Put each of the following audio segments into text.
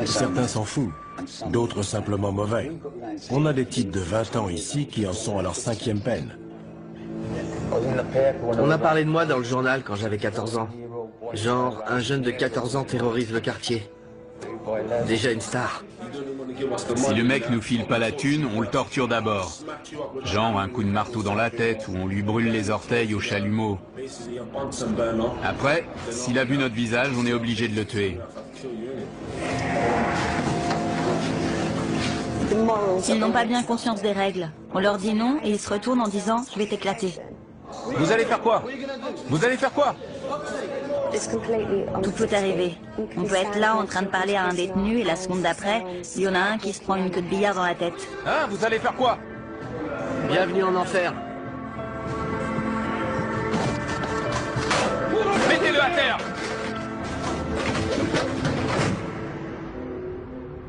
Certains s'en foutent, d'autres simplement mauvais. On a des types de 20 ans ici qui en sont à leur 5e peine. On a parlé de moi dans le journal quand j'avais 14 ans. Genre, un jeune de 14 ans terrorise le quartier. Déjà une star. Si le mec nous file pas la thune, on le torture d'abord. Genre un coup de marteau dans la tête ou on lui brûle les orteils au chalumeau. Après, s'il a vu notre visage, on est obligé de le tuer. Ils n'ont pas bien conscience des règles. On leur dit non et ils se retournent en disant « je vais t'éclater ». Vous allez faire quoi? Vous allez faire quoi? Tout peut arriver. On peut être là en train de parler à un détenu et la seconde d'après, il y en a un qui se prend une queue de billard dans la tête. Hein? Vous allez faire quoi? Bienvenue en enfer. Mettez-le à terre!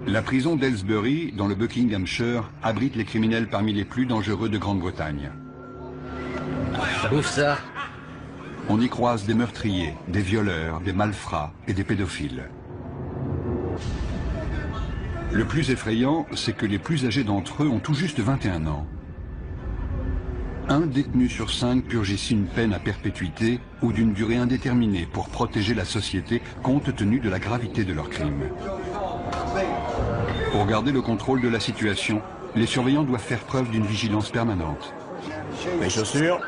La prison d'Aylesbury, dans le Buckinghamshire, abrite les criminels parmi les plus dangereux de Grande-Bretagne. Ouf ça. On y croise des meurtriers, des violeurs, des malfrats et des pédophiles. Le plus effrayant, c'est que les plus âgés d'entre eux ont tout juste 21 ans. Un détenu sur 5 purge ici une peine à perpétuité ou d'une durée indéterminée pour protéger la société compte tenu de la gravité de leurs crimes. Pour garder le contrôle de la situation, les surveillants doivent faire preuve d'une vigilance permanente. Mes chaussures?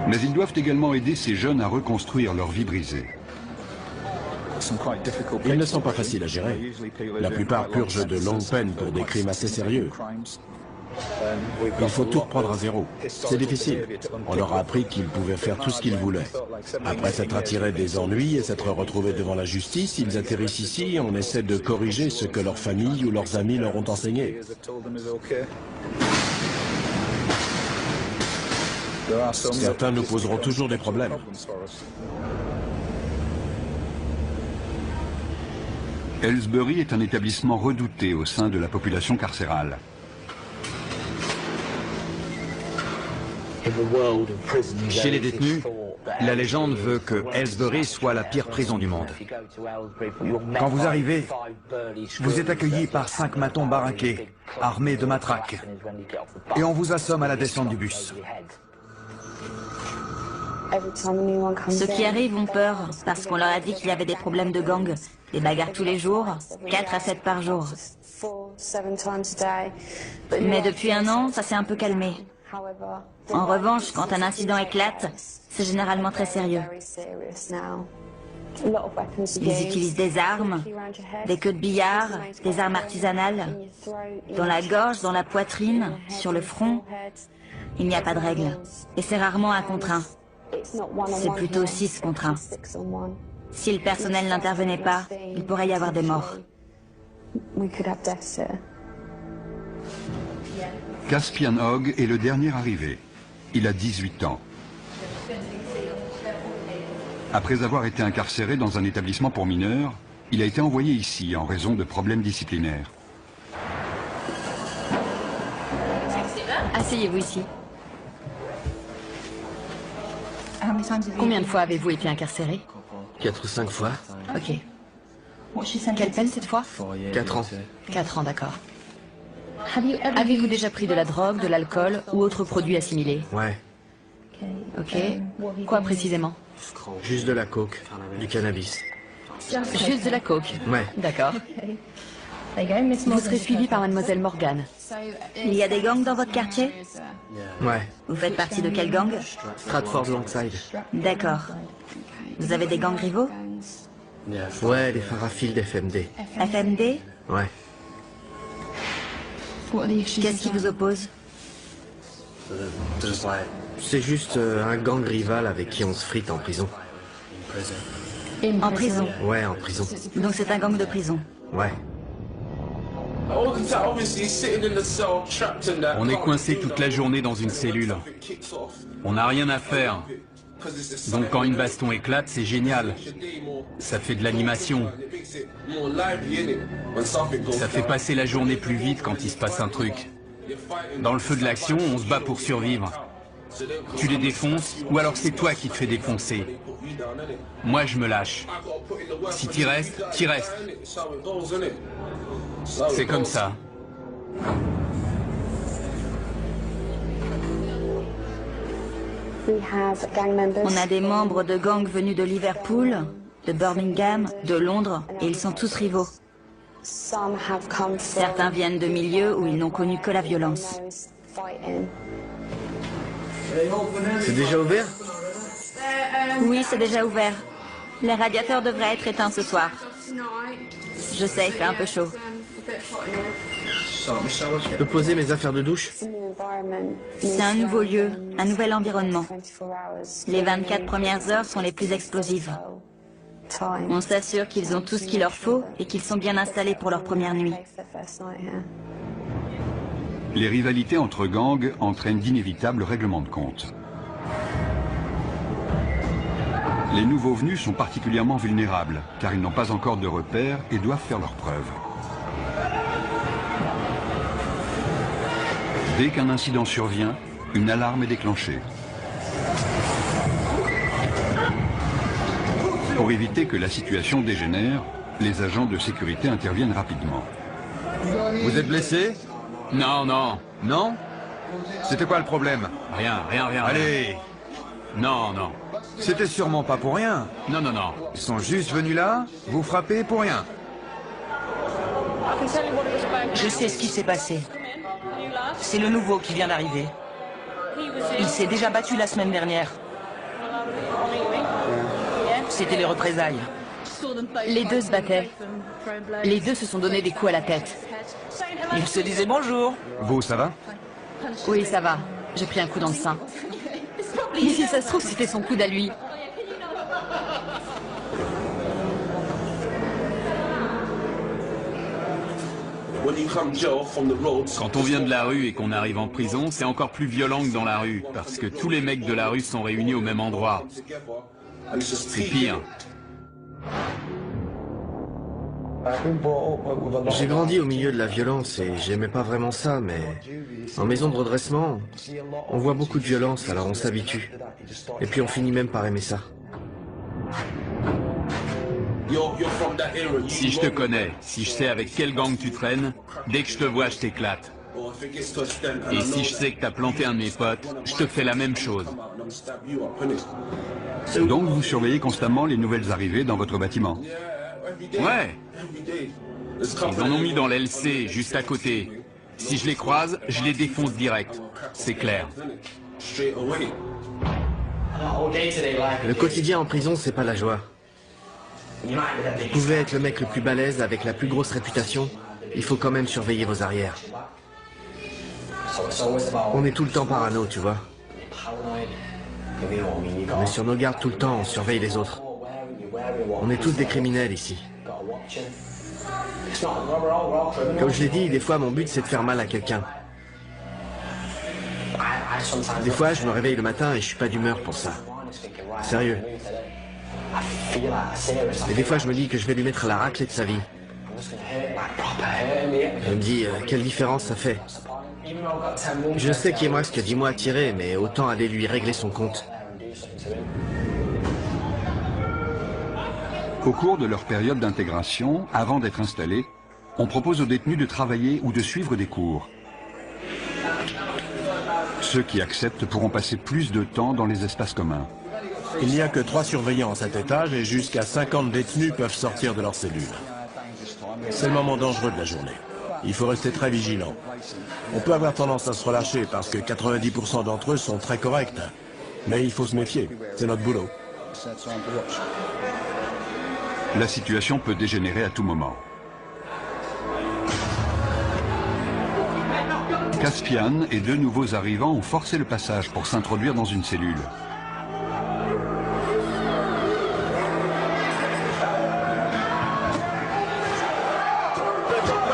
Mais ils doivent également aider ces jeunes à reconstruire leur vie brisée. Ils ne sont pas faciles à gérer. La plupart purgent de longues peines pour des crimes assez sérieux. Il faut tout reprendre à zéro. C'est difficile. On leur a appris qu'ils pouvaient faire tout ce qu'ils voulaient. Après s'être attirés des ennuis et s'être retrouvés devant la justice, ils atterrissent ici et on essaie de corriger ce que leur famille ou leurs amis leur ont enseigné. Certains nous poseront toujours des problèmes. Aylesbury est un établissement redouté au sein de la population carcérale. Chez les détenus, la légende veut que Aylesbury soit la pire prison du monde. Quand vous arrivez, vous êtes accueilli par 5 matons baraqués, armés de matraques, et on vous assomme à la descente du bus. Ceux qui arrivent ont peur parce qu'on leur a dit qu'il y avait des problèmes de gang, des bagarres tous les jours, 4 à 7 par jour. Mais depuis un an, ça s'est un peu calmé. En revanche, quand un incident éclate, c'est généralement très sérieux. Ils utilisent des armes, des queues de billard, des armes artisanales, dans la gorge, dans la poitrine, sur le front. Il n'y a pas de règle. Et c'est rarement 1 contre 1. C'est plutôt 6 contre 1. Si le personnel n'intervenait pas, il pourrait y avoir des morts. Caspian Hogg est le dernier arrivé. Il a 18 ans. Après avoir été incarcéré dans un établissement pour mineurs, il a été envoyé ici en raison de problèmes disciplinaires. Asseyez-vous ici. Combien de fois avez-vous été incarcéré? 4 ou 5 fois. Ok. Quelle peine cette fois? 4 ans. 4 ans, d'accord. Avez-vous déjà pris de la drogue, de l'alcool ou autre produit assimilé? Ouais. Ok. Quoi précisément? Juste de la coke, du cannabis. Juste de la coke? Ouais. D'accord. Vous serez suivi par mademoiselle Morgan. Il y a des gangs dans votre quartier? Ouais. Vous faites partie de quel gang? Stratford Longside. D'accord. Vous avez des gangs rivaux? Ouais, les farafils d'FMD. FMD? Ouais. Qu'est-ce qui vous oppose? C'est juste un gang rival avec qui on se frite en prison. En prison? Ouais, en prison. Donc c'est un gang de prison? Ouais. On est coincé toute la journée dans une cellule. On n'a rien à faire. Donc quand une baston éclate, c'est génial. Ça fait de l'animation. Ça fait passer la journée plus vite quand il se passe un truc. Dans le feu de l'action, on se bat pour survivre. Tu les défonces, ou alors c'est toi qui te fais défoncer. Moi, je me lâche. Si t'y restes, t'y restes. C'est comme ça. On a des membres de gangs venus de Liverpool, de Birmingham, de Londres, et ils sont tous rivaux. Certains viennent de milieux où ils n'ont connu que la violence. C'est déjà ouvert? Oui, c'est déjà ouvert. Les radiateurs devraient être éteints ce soir. Je sais, il fait un peu chaud. Je peux poser mes affaires de douche? C'est un nouveau lieu, un nouvel environnement. Les 24 premières heures sont les plus explosives. On s'assure qu'ils ont tout ce qu'il leur faut et qu'ils sont bien installés pour leur première nuit. Les rivalités entre gangs entraînent d'inévitables règlements de compte. Les nouveaux venus sont particulièrement vulnérables, car ils n'ont pas encore de repères et doivent faire leurs preuves. Dès qu'un incident survient, une alarme est déclenchée. Pour éviter que la situation dégénère, les agents de sécurité interviennent rapidement. Vous êtes blessé? Non, non. Non? C'était quoi le problème? Rien. Allez! Non, non. C'était sûrement pas pour rien. Non, non, non. Ils sont juste venus là, vous frapper pour rien. Je sais ce qui s'est passé. C'est le nouveau qui vient d'arriver. Il s'est déjà battu la semaine dernière. C'était les représailles. Les deux se battaient. Les deux se sont donné des coups à la tête. Ils se disaient bonjour. Vous, ça va? Oui, ça va. J'ai pris un coup dans le sein. Mais si ça se trouve, c'était son coude à lui. Quand on vient de la rue et qu'on arrive en prison, c'est encore plus violent que dans la rue, parce que tous les mecs de la rue sont réunis au même endroit. C'est pire. J'ai grandi au milieu de la violence et j'aimais pas vraiment ça, mais en maison de redressement, on voit beaucoup de violence, alors on s'habitue. Et puis on finit même par aimer ça. Si je te connais, si je sais avec quel gang tu traînes, dès que je te vois, je t'éclate. Et si je sais que t'as planté un de mes potes, je te fais la même chose. Donc vous surveillez constamment les nouvelles arrivées dans votre bâtiment. Ouais. Ils en ont mis dans l'LC, juste à côté. Si je les croise, je les défonce direct. C'est clair. Le quotidien en prison, c'est pas la joie. Vous pouvez être le mec le plus balèze avec la plus grosse réputation, il faut quand même surveiller vos arrières. On est tout le temps parano, tu vois. On est sur nos gardes tout le temps, on surveille les autres. On est tous des criminels ici. Comme je l'ai dit, des fois mon but c'est de faire mal à quelqu'un. Des fois je me réveille le matin et je suis pas d'humeur pour ça. Sérieux. Et des fois je me dis que je vais lui mettre la raclée de sa vie. Je me dis quelle différence ça fait. Je sais qu'il me reste que 10 mois à tirer, mais autant aller lui régler son compte. Au cours de leur période d'intégration, avant d'être installés, on propose aux détenus de travailler ou de suivre des cours. Ceux qui acceptent pourront passer plus de temps dans les espaces communs. Il n'y a que 3 surveillants à cet étage et jusqu'à 50 détenus peuvent sortir de leur cellule. C'est le moment dangereux de la journée. Il faut rester très vigilant. On peut avoir tendance à se relâcher parce que 90% d'entre eux sont très corrects. Mais il faut se méfier, c'est notre boulot. La situation peut dégénérer à tout moment. Caspian et 2 nouveaux arrivants ont forcé le passage pour s'introduire dans une cellule.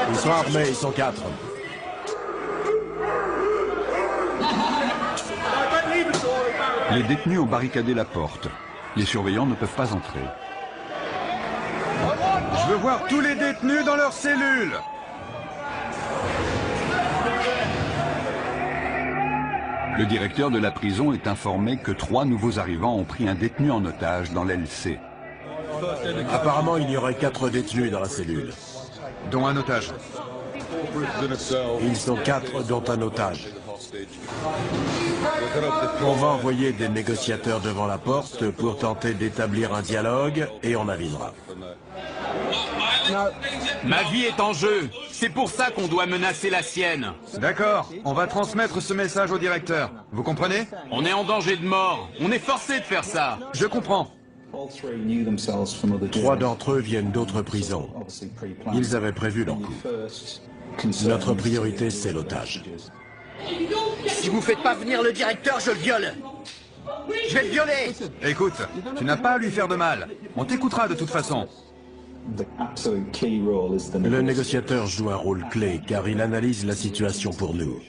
Ils sont armés, ils sont 4. Les détenus ont barricadé la porte. Les surveillants ne peuvent pas entrer. Je veux voir tous les détenus dans leurs cellules. Le directeur de la prison est informé que 3 nouveaux arrivants ont pris un détenu en otage dans l'aile C. Apparemment, il y aurait 4 détenus dans la cellule. Dont un otage. Ils sont 4, dont un otage. On va envoyer des négociateurs devant la porte pour tenter d'établir un dialogue et on avisera. Ma vie est en jeu. C'est pour ça qu'on doit menacer la sienne. D'accord, on va transmettre ce message au directeur. Vous comprenez? On est en danger de mort. On est forcé de faire ça. Je comprends. 3 d'entre eux viennent d'autres prisons. Ils avaient prévu leur coup. Notre priorité, c'est l'otage. Si vous faites pas venir le directeur, je le viole. Je vais le violer. Écoute, tu n'as pas à lui faire de mal. On t'écoutera de toute façon. Le négociateur joue un rôle clé car il analyse la situation pour nous.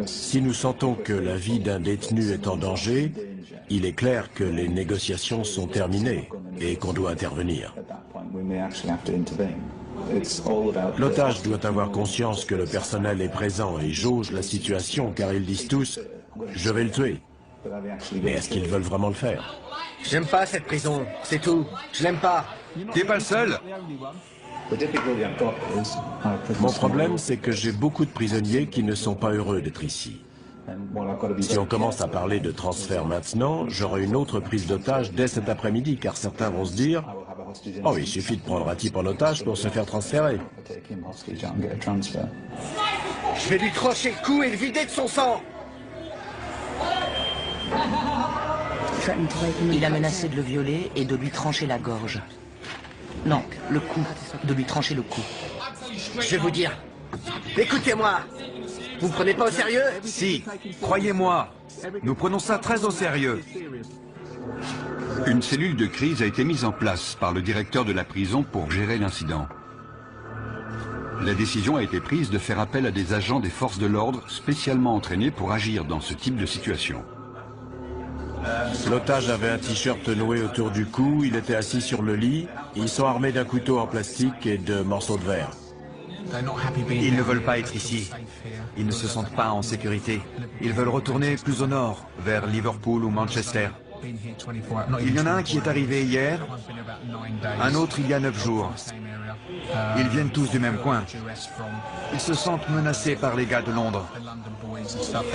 Si nous sentons que la vie d'un détenu est en danger, il est clair que les négociations sont terminées et qu'on doit intervenir. L'otage doit avoir conscience que le personnel est présent et jauge la situation car ils disent tous « je vais le tuer ». Mais est-ce qu'ils veulent vraiment le faire? J'aime pas cette prison, c'est tout. Je l'aime pas. T'es pas le seul. Mon problème, c'est que j'ai beaucoup de prisonniers qui ne sont pas heureux d'être ici. Si on commence à parler de transfert maintenant, j'aurai une autre prise d'otage dès cet après-midi, car certains vont se dire « Oh, il suffit de prendre un type en otage pour se faire transférer. » Je vais lui trancher le cou et le vider de son sang. Il a menacé de le violer et de lui trancher la gorge. Non, le cou. De lui trancher le cou. Je vais vous dire. Écoutez-moi. Vous me prenez pas au sérieux? Si, croyez-moi. Nous prenons ça très au sérieux. Une cellule de crise a été mise en place par le directeur de la prison pour gérer l'incident. La décision a été prise de faire appel à des agents des forces de l'ordre spécialement entraînés pour agir dans ce type de situation. L'otage avait un t-shirt noué autour du cou, il était assis sur le lit, ils sont armés d'un couteau en plastique et de morceaux de verre. Ils ne veulent pas être ici. Ils ne se sentent pas en sécurité. Ils veulent retourner plus au nord, vers Liverpool ou Manchester. Il y en a un qui est arrivé hier, un autre il y a 9 jours. Ils viennent tous du même coin. Ils se sentent menacés par les gars de Londres.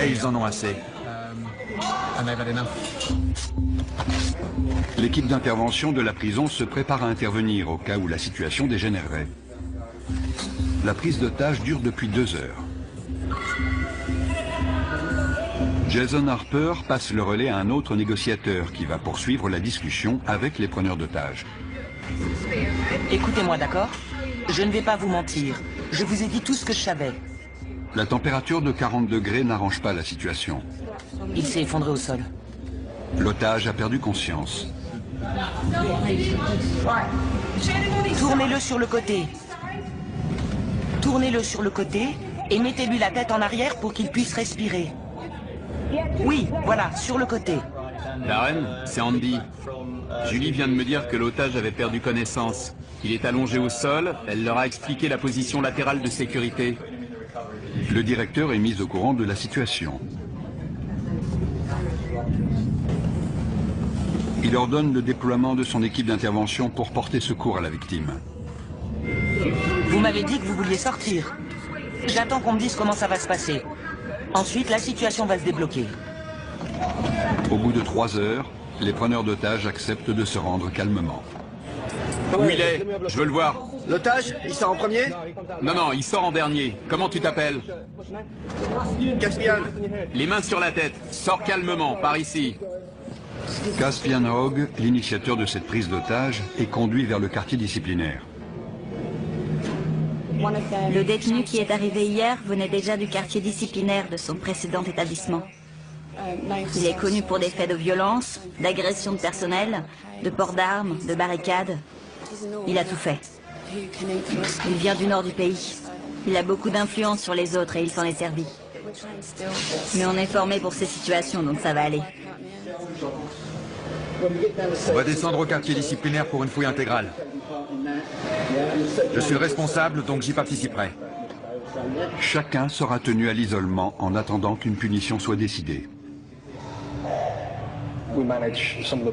Et ils en ont assez. L'équipe d'intervention de la prison se prépare à intervenir au cas où la situation dégénérerait. La prise d'otage dure depuis 2 heures. Jason Harper passe le relais à un autre négociateur qui va poursuivre la discussion avec les preneurs d'otages. Écoutez-moi, d'accord? Je ne vais pas vous mentir. Je vous ai dit tout ce que je savais. La température de 40 degrés n'arrange pas la situation. Il s'est effondré au sol. L'otage a perdu conscience. Tournez-le sur le côté. Tournez-le sur le côté et mettez-lui la tête en arrière pour qu'il puisse respirer. Oui, voilà, sur le côté. Darren, c'est Andy. Julie vient de me dire que l'otage avait perdu connaissance. Il est allongé au sol, elle leur a expliqué la position latérale de sécurité. Le directeur est mis au courant de la situation. Il ordonne le déploiement de son équipe d'intervention pour porter secours à la victime. Vous m'avez dit que vous vouliez sortir. J'attends qu'on me dise comment ça va se passer. Ensuite, la situation va se débloquer. Au bout de 3 heures, les preneurs d'otages acceptent de se rendre calmement. Où il est? Je veux le voir. L'otage, il sort en premier? Non, il sort en dernier. Comment tu t'appelles? Caspian. Les mains sur la tête. Sors calmement, par ici. Caspian Hogg, l'initiateur de cette prise d'otage, est conduit vers le quartier disciplinaire. Le détenu qui est arrivé hier venait déjà du quartier disciplinaire de son précédent établissement. Il est connu pour des faits de violence, d'agression de personnel, de port d'armes, de barricades. Il a tout fait. Il vient du nord du pays. Il a beaucoup d'influence sur les autres et il s'en est servi. Mais on est formé pour ces situations, donc ça va aller. On va descendre au quartier disciplinaire pour une fouille intégrale. Je suis le responsable, donc j'y participerai. Chacun sera tenu à l'isolement en attendant qu'une punition soit décidée.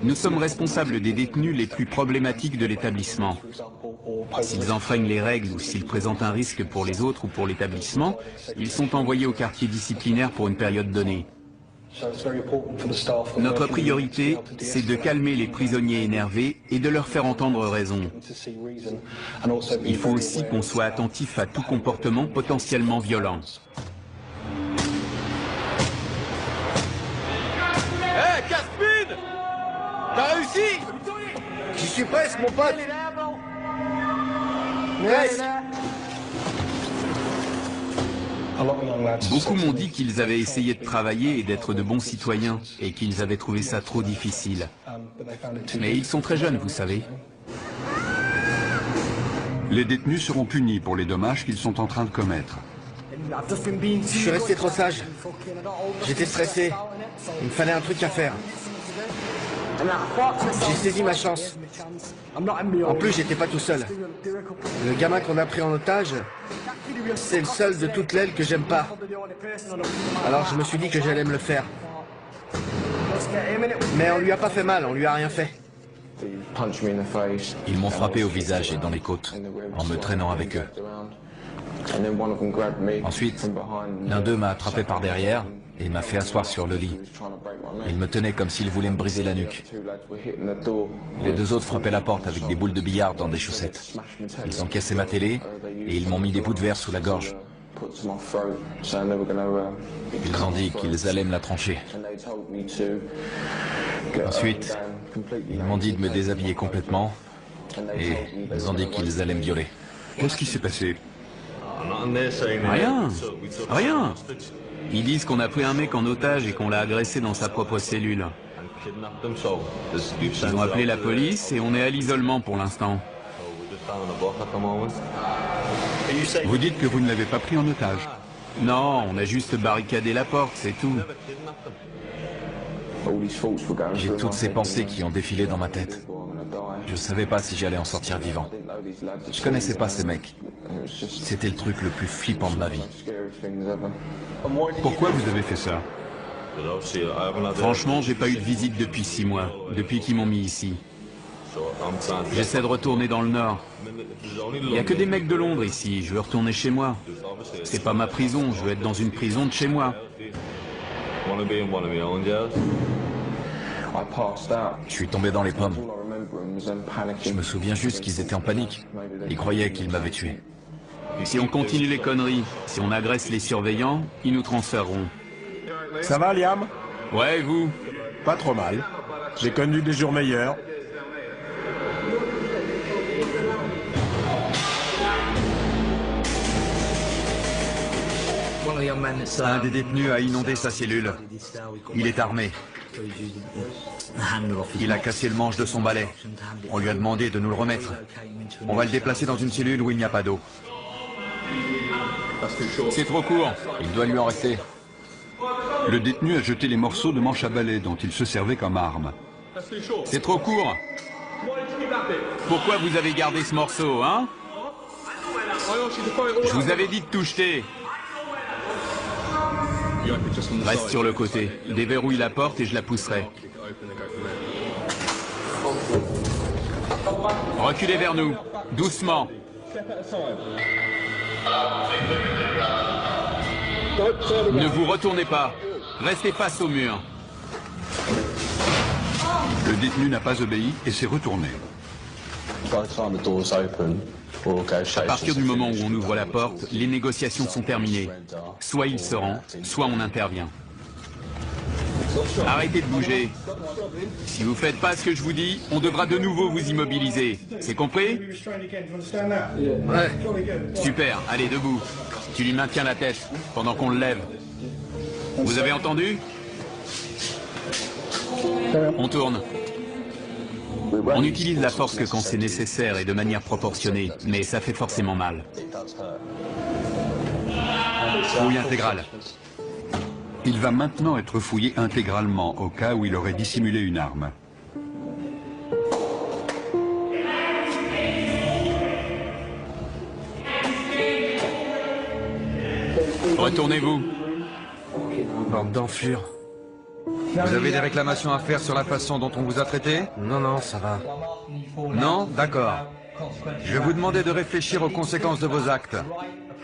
Nous sommes responsables des détenus les plus problématiques de l'établissement. S'ils enfreignent les règles ou s'ils présentent un risque pour les autres ou pour l'établissement, ils sont envoyés au quartier disciplinaire pour une période donnée. Notre priorité, c'est de calmer les prisonniers énervés et de leur faire entendre raison. Il faut aussi qu'on soit attentif à tout comportement potentiellement violent. Hé, Caspin! T'as réussi? J'y suis presque, mon pote. Presque. Beaucoup m'ont dit qu'ils avaient essayé de travailler et d'être de bons citoyens, et qu'ils avaient trouvé ça trop difficile. Mais ils sont très jeunes, vous savez. Les détenus seront punis pour les dommages qu'ils sont en train de commettre. Je suis resté trop sage. J'étais stressé. Il me fallait un truc à faire. J'ai saisi ma chance. En plus, j'étais pas tout seul. Le gamin qu'on a pris en otage, c'est le seul de toute l'aile que j'aime pas. Alors je me suis dit que j'allais me le faire. Mais on lui a pas fait mal, on lui a rien fait. Ils m'ont frappé au visage et dans les côtes, en me traînant avec eux. Ensuite, l'un d'eux m'a attrapé par derrière et m'a fait asseoir sur le lit. Il me tenait comme s'il voulait me briser la nuque. Les deux autres frappaient la porte avec des boules de billard dans des chaussettes. Ils ont cassé ma télé et ils m'ont mis des bouts de verre sous la gorge. Ils ont dit qu'ils allaient me la trancher. Ensuite, ils m'ont dit de me déshabiller complètement et ils ont dit qu'ils allaient me violer. Qu'est-ce qui s'est passé? Rien. Rien. Ils disent qu'on a pris un mec en otage et qu'on l'a agressé dans sa propre cellule. Ils ont appelé la police et on est à l'isolement pour l'instant. Vous dites que vous ne l'avez pas pris en otage? Non, on a juste barricadé la porte, c'est tout. J'ai toutes ces pensées qui ont défilé dans ma tête. Je ne savais pas si j'allais en sortir vivant. Je connaissais pas ces mecs. C'était le truc le plus flippant de ma vie. Pourquoi vous avez fait ça? Franchement, j'ai pas eu de visite depuis 6 mois, depuis qu'ils m'ont mis ici. J'essaie de retourner dans le Nord. Il n'y a que des mecs de Londres ici, je veux retourner chez moi. C'est pas ma prison, je veux être dans une prison de chez moi. Je suis tombé dans les pommes. Je me souviens juste qu'ils étaient en panique. Ils croyaient qu'ils m'avaient tué. Si on continue les conneries, si on agresse les surveillants, ils nous transféreront. Ça va, Liam? Ouais, et vous? Pas trop mal. J'ai connu des jours meilleurs. Un des détenus a inondé sa cellule. Il est armé. Il a cassé le manche de son balai. On lui a demandé de nous le remettre. On va le déplacer dans une cellule où il n'y a pas d'eau. C'est trop court. Il doit lui en rester. Le détenu a jeté les morceaux de manche à balai dont il se servait comme arme. C'est trop court. Pourquoi vous avez gardé ce morceau, hein? Je vous avais dit de tout jeter. Reste sur le côté. Déverrouille la porte et je la pousserai. Reculez vers nous. Doucement. Ne vous retournez pas. Restez face au mur. Le détenu n'a pas obéi et s'est retourné. À partir du moment où on ouvre la porte, les négociations sont terminées. Soit il se rend, soit on intervient. Arrêtez de bouger. Si vous faites pas ce que je vous dis, on devra de nouveau vous immobiliser. C'est compris? Ouais. Super, allez, debout. Tu lui maintiens la tête pendant qu'on le lève. Vous avez entendu? On tourne. On utilise la force que quand c'est nécessaire et de manière proportionnée, mais ça fait forcément mal. Fouille intégrale. Il va maintenant être fouillé intégralement au cas où il aurait dissimulé une arme. Retournez-vous. Bande d'enflures. Vous avez des réclamations à faire sur la façon dont on vous a traité? Non, non, ça va. Non? D'accord. Je vais vous demander de réfléchir aux conséquences de vos actes.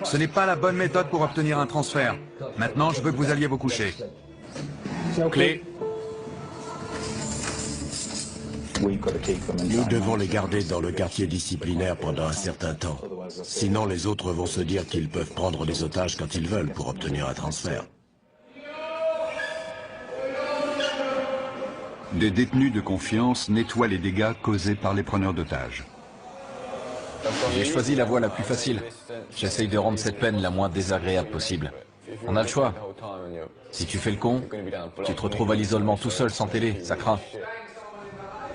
Ce n'est pas la bonne méthode pour obtenir un transfert. Maintenant, je veux que vous alliez vous coucher. Clé. Nous devons les garder dans le quartier disciplinaire pendant un certain temps. Sinon, les autres vont se dire qu'ils peuvent prendre des otages quand ils veulent pour obtenir un transfert. Des détenus de confiance nettoient les dégâts causés par les preneurs d'otages. J'ai choisi la voie la plus facile. J'essaye de rendre cette peine la moins désagréable possible. On a le choix. Si tu fais le con, tu te retrouves à l'isolement tout seul sans télé, ça craint.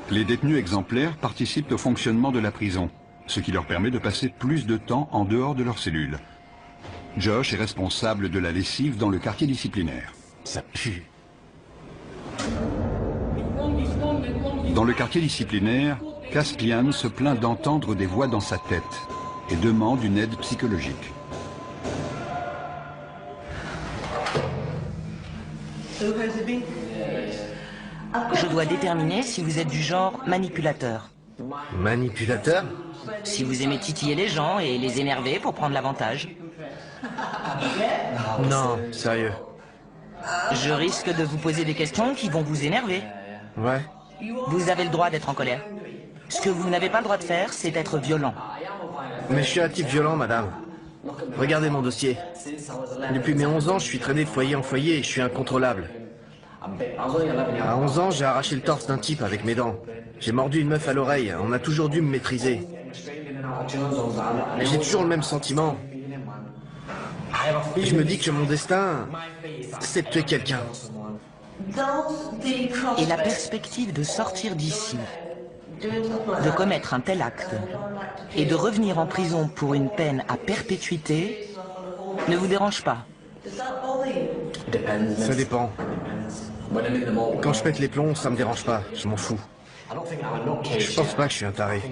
Les détenus exemplaires participent au fonctionnement de la prison, ce qui leur permet de passer plus de temps en dehors de leur cellule. Josh est responsable de la lessive dans le quartier disciplinaire. Ça pue. Dans le quartier disciplinaire, Caspian se plaint d'entendre des voix dans sa tête et demande une aide psychologique. Je dois déterminer si vous êtes du genre manipulateur. Manipulateur? Si vous aimez titiller les gens et les énerver pour prendre l'avantage. Non, sérieux. Je risque de vous poser des questions qui vont vous énerver. Ouais. Vous avez le droit d'être en colère. Ce que vous n'avez pas le droit de faire, c'est être violent. Mais je suis un type violent, madame. Regardez mon dossier. Depuis mes 11 ans, je suis traîné de foyer en foyer et je suis incontrôlable. À 11 ans, j'ai arraché le torse d'un type avec mes dents. J'ai mordu une meuf à l'oreille. On a toujours dû me maîtriser. J'ai toujours le même sentiment. Et je me dis que mon destin, c'est de tuer quelqu'un. Et la perspective de sortir d'ici, de commettre un tel acte, et de revenir en prison pour une peine à perpétuité, ne vous dérange pas? Ça dépend. Quand je pète les plombs, ça me dérange pas, je m'en fous. Je pense pas que je suis un taré.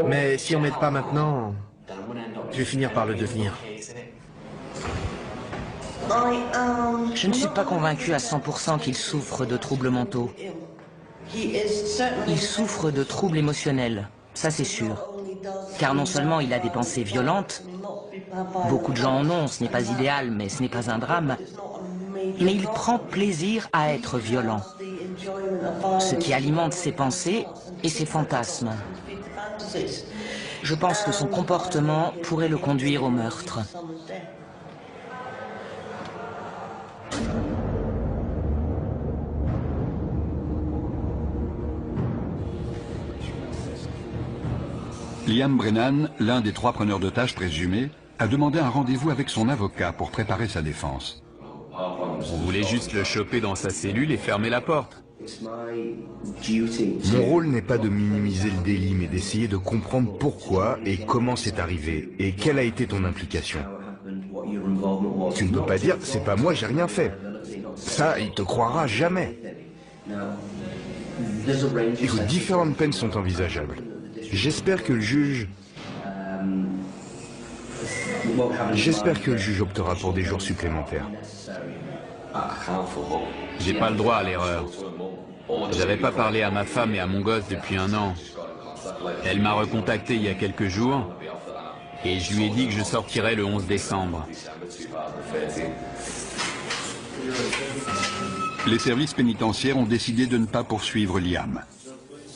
Mais si on m'aide pas maintenant, je vais finir par le devenir. Je ne suis pas convaincu à 100% qu'il souffre de troubles mentaux. Il souffre de troubles émotionnels, ça c'est sûr. Car non seulement il a des pensées violentes, beaucoup de gens en ont, ce n'est pas idéal, mais ce n'est pas un drame, mais il prend plaisir à être violent, ce qui alimente ses pensées et ses fantasmes. Je pense que son comportement pourrait le conduire au meurtre. Liam Brennan, l'un des 3 preneurs d'otages présumés, a demandé un rendez-vous avec son avocat pour préparer sa défense. On voulait juste le choper dans sa cellule et fermer la porte. Mon rôle n'est pas de minimiser le délit, mais d'essayer de comprendre pourquoi et comment c'est arrivé, et quelle a été ton implication. Tu ne peux pas dire, c'est pas moi, j'ai rien fait. Ça, il te croira jamais. Écoute, différentes peines sont envisageables. J'espère que le juge optera pour des jours supplémentaires. J'ai pas le droit à l'erreur. J'avais pas parlé à ma femme et à mon gosse depuis 1 an. Elle m'a recontacté il y a quelques jours et je lui ai dit que je sortirais le 11 décembre. Les services pénitentiaires ont décidé de ne pas poursuivre Liam.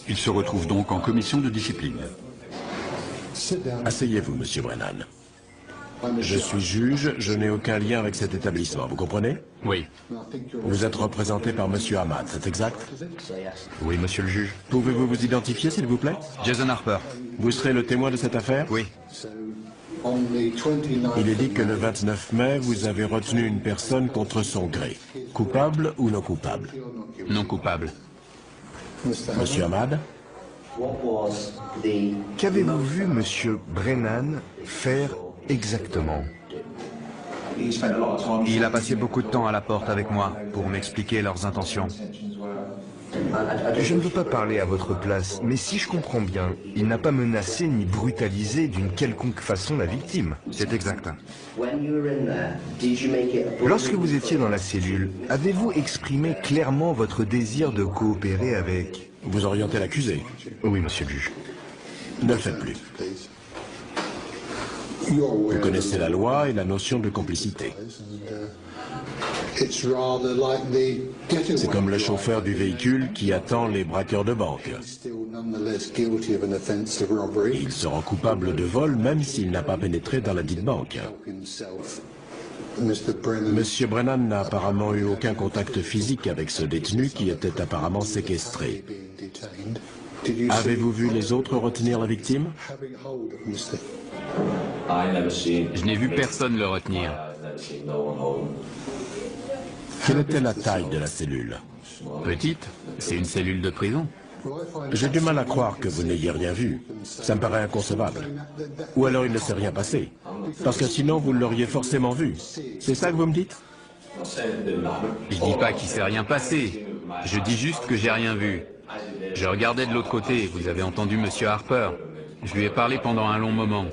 Il se retrouve donc en commission de discipline. Asseyez-vous, monsieur Brennan. Je suis juge, je n'ai aucun lien avec cet établissement, vous comprenez? Oui. Vous êtes représenté par monsieur Ahmad, c'est exact? Oui, monsieur le juge. Pouvez-vous vous identifier, s'il vous plaît? Jason Harper. Vous serez le témoin de cette affaire? Oui. Il est dit que le 29 mai, vous avez retenu une personne contre son gré. Coupable ou non coupable? Non coupable. Monsieur Ahmad? Qu'avez-vous vu monsieur Brennan faire exactement? Il a passé beaucoup de temps à la porte avec moi pour m'expliquer leurs intentions. Je ne veux pas parler à votre place, mais si je comprends bien, il n'a pas menacé ni brutalisé d'une quelconque façon la victime. C'est exact. Lorsque vous étiez dans la cellule, avez-vous exprimé clairement votre désir de coopérer avec... Vous orientez l'accusé. Oui, monsieur le juge. Ne le faites plus. Vous connaissez la loi et la notion de complicité. C'est comme le chauffeur du véhicule qui attend les braqueurs de banque. Il sera coupable de vol même s'il n'a pas pénétré dans la dite banque. Monsieur Brennan n'a apparemment eu aucun contact physique avec ce détenu qui était apparemment séquestré. Avez-vous vu les autres retenir la victime? Je n'ai vu personne le retenir. Quelle était la taille de la cellule? Petite, c'est une cellule de prison. J'ai du mal à croire que vous n'ayez rien vu. Ça me paraît inconcevable. Ou alors il ne s'est rien passé. Parce que sinon vous l'auriez forcément vu. C'est ça que vous me dites? Je dis pas qu'il s'est rien passé. Je dis juste que j'ai rien vu. Je regardais de l'autre côté, vous avez entendu Monsieur Harper. Je lui ai parlé pendant un long moment.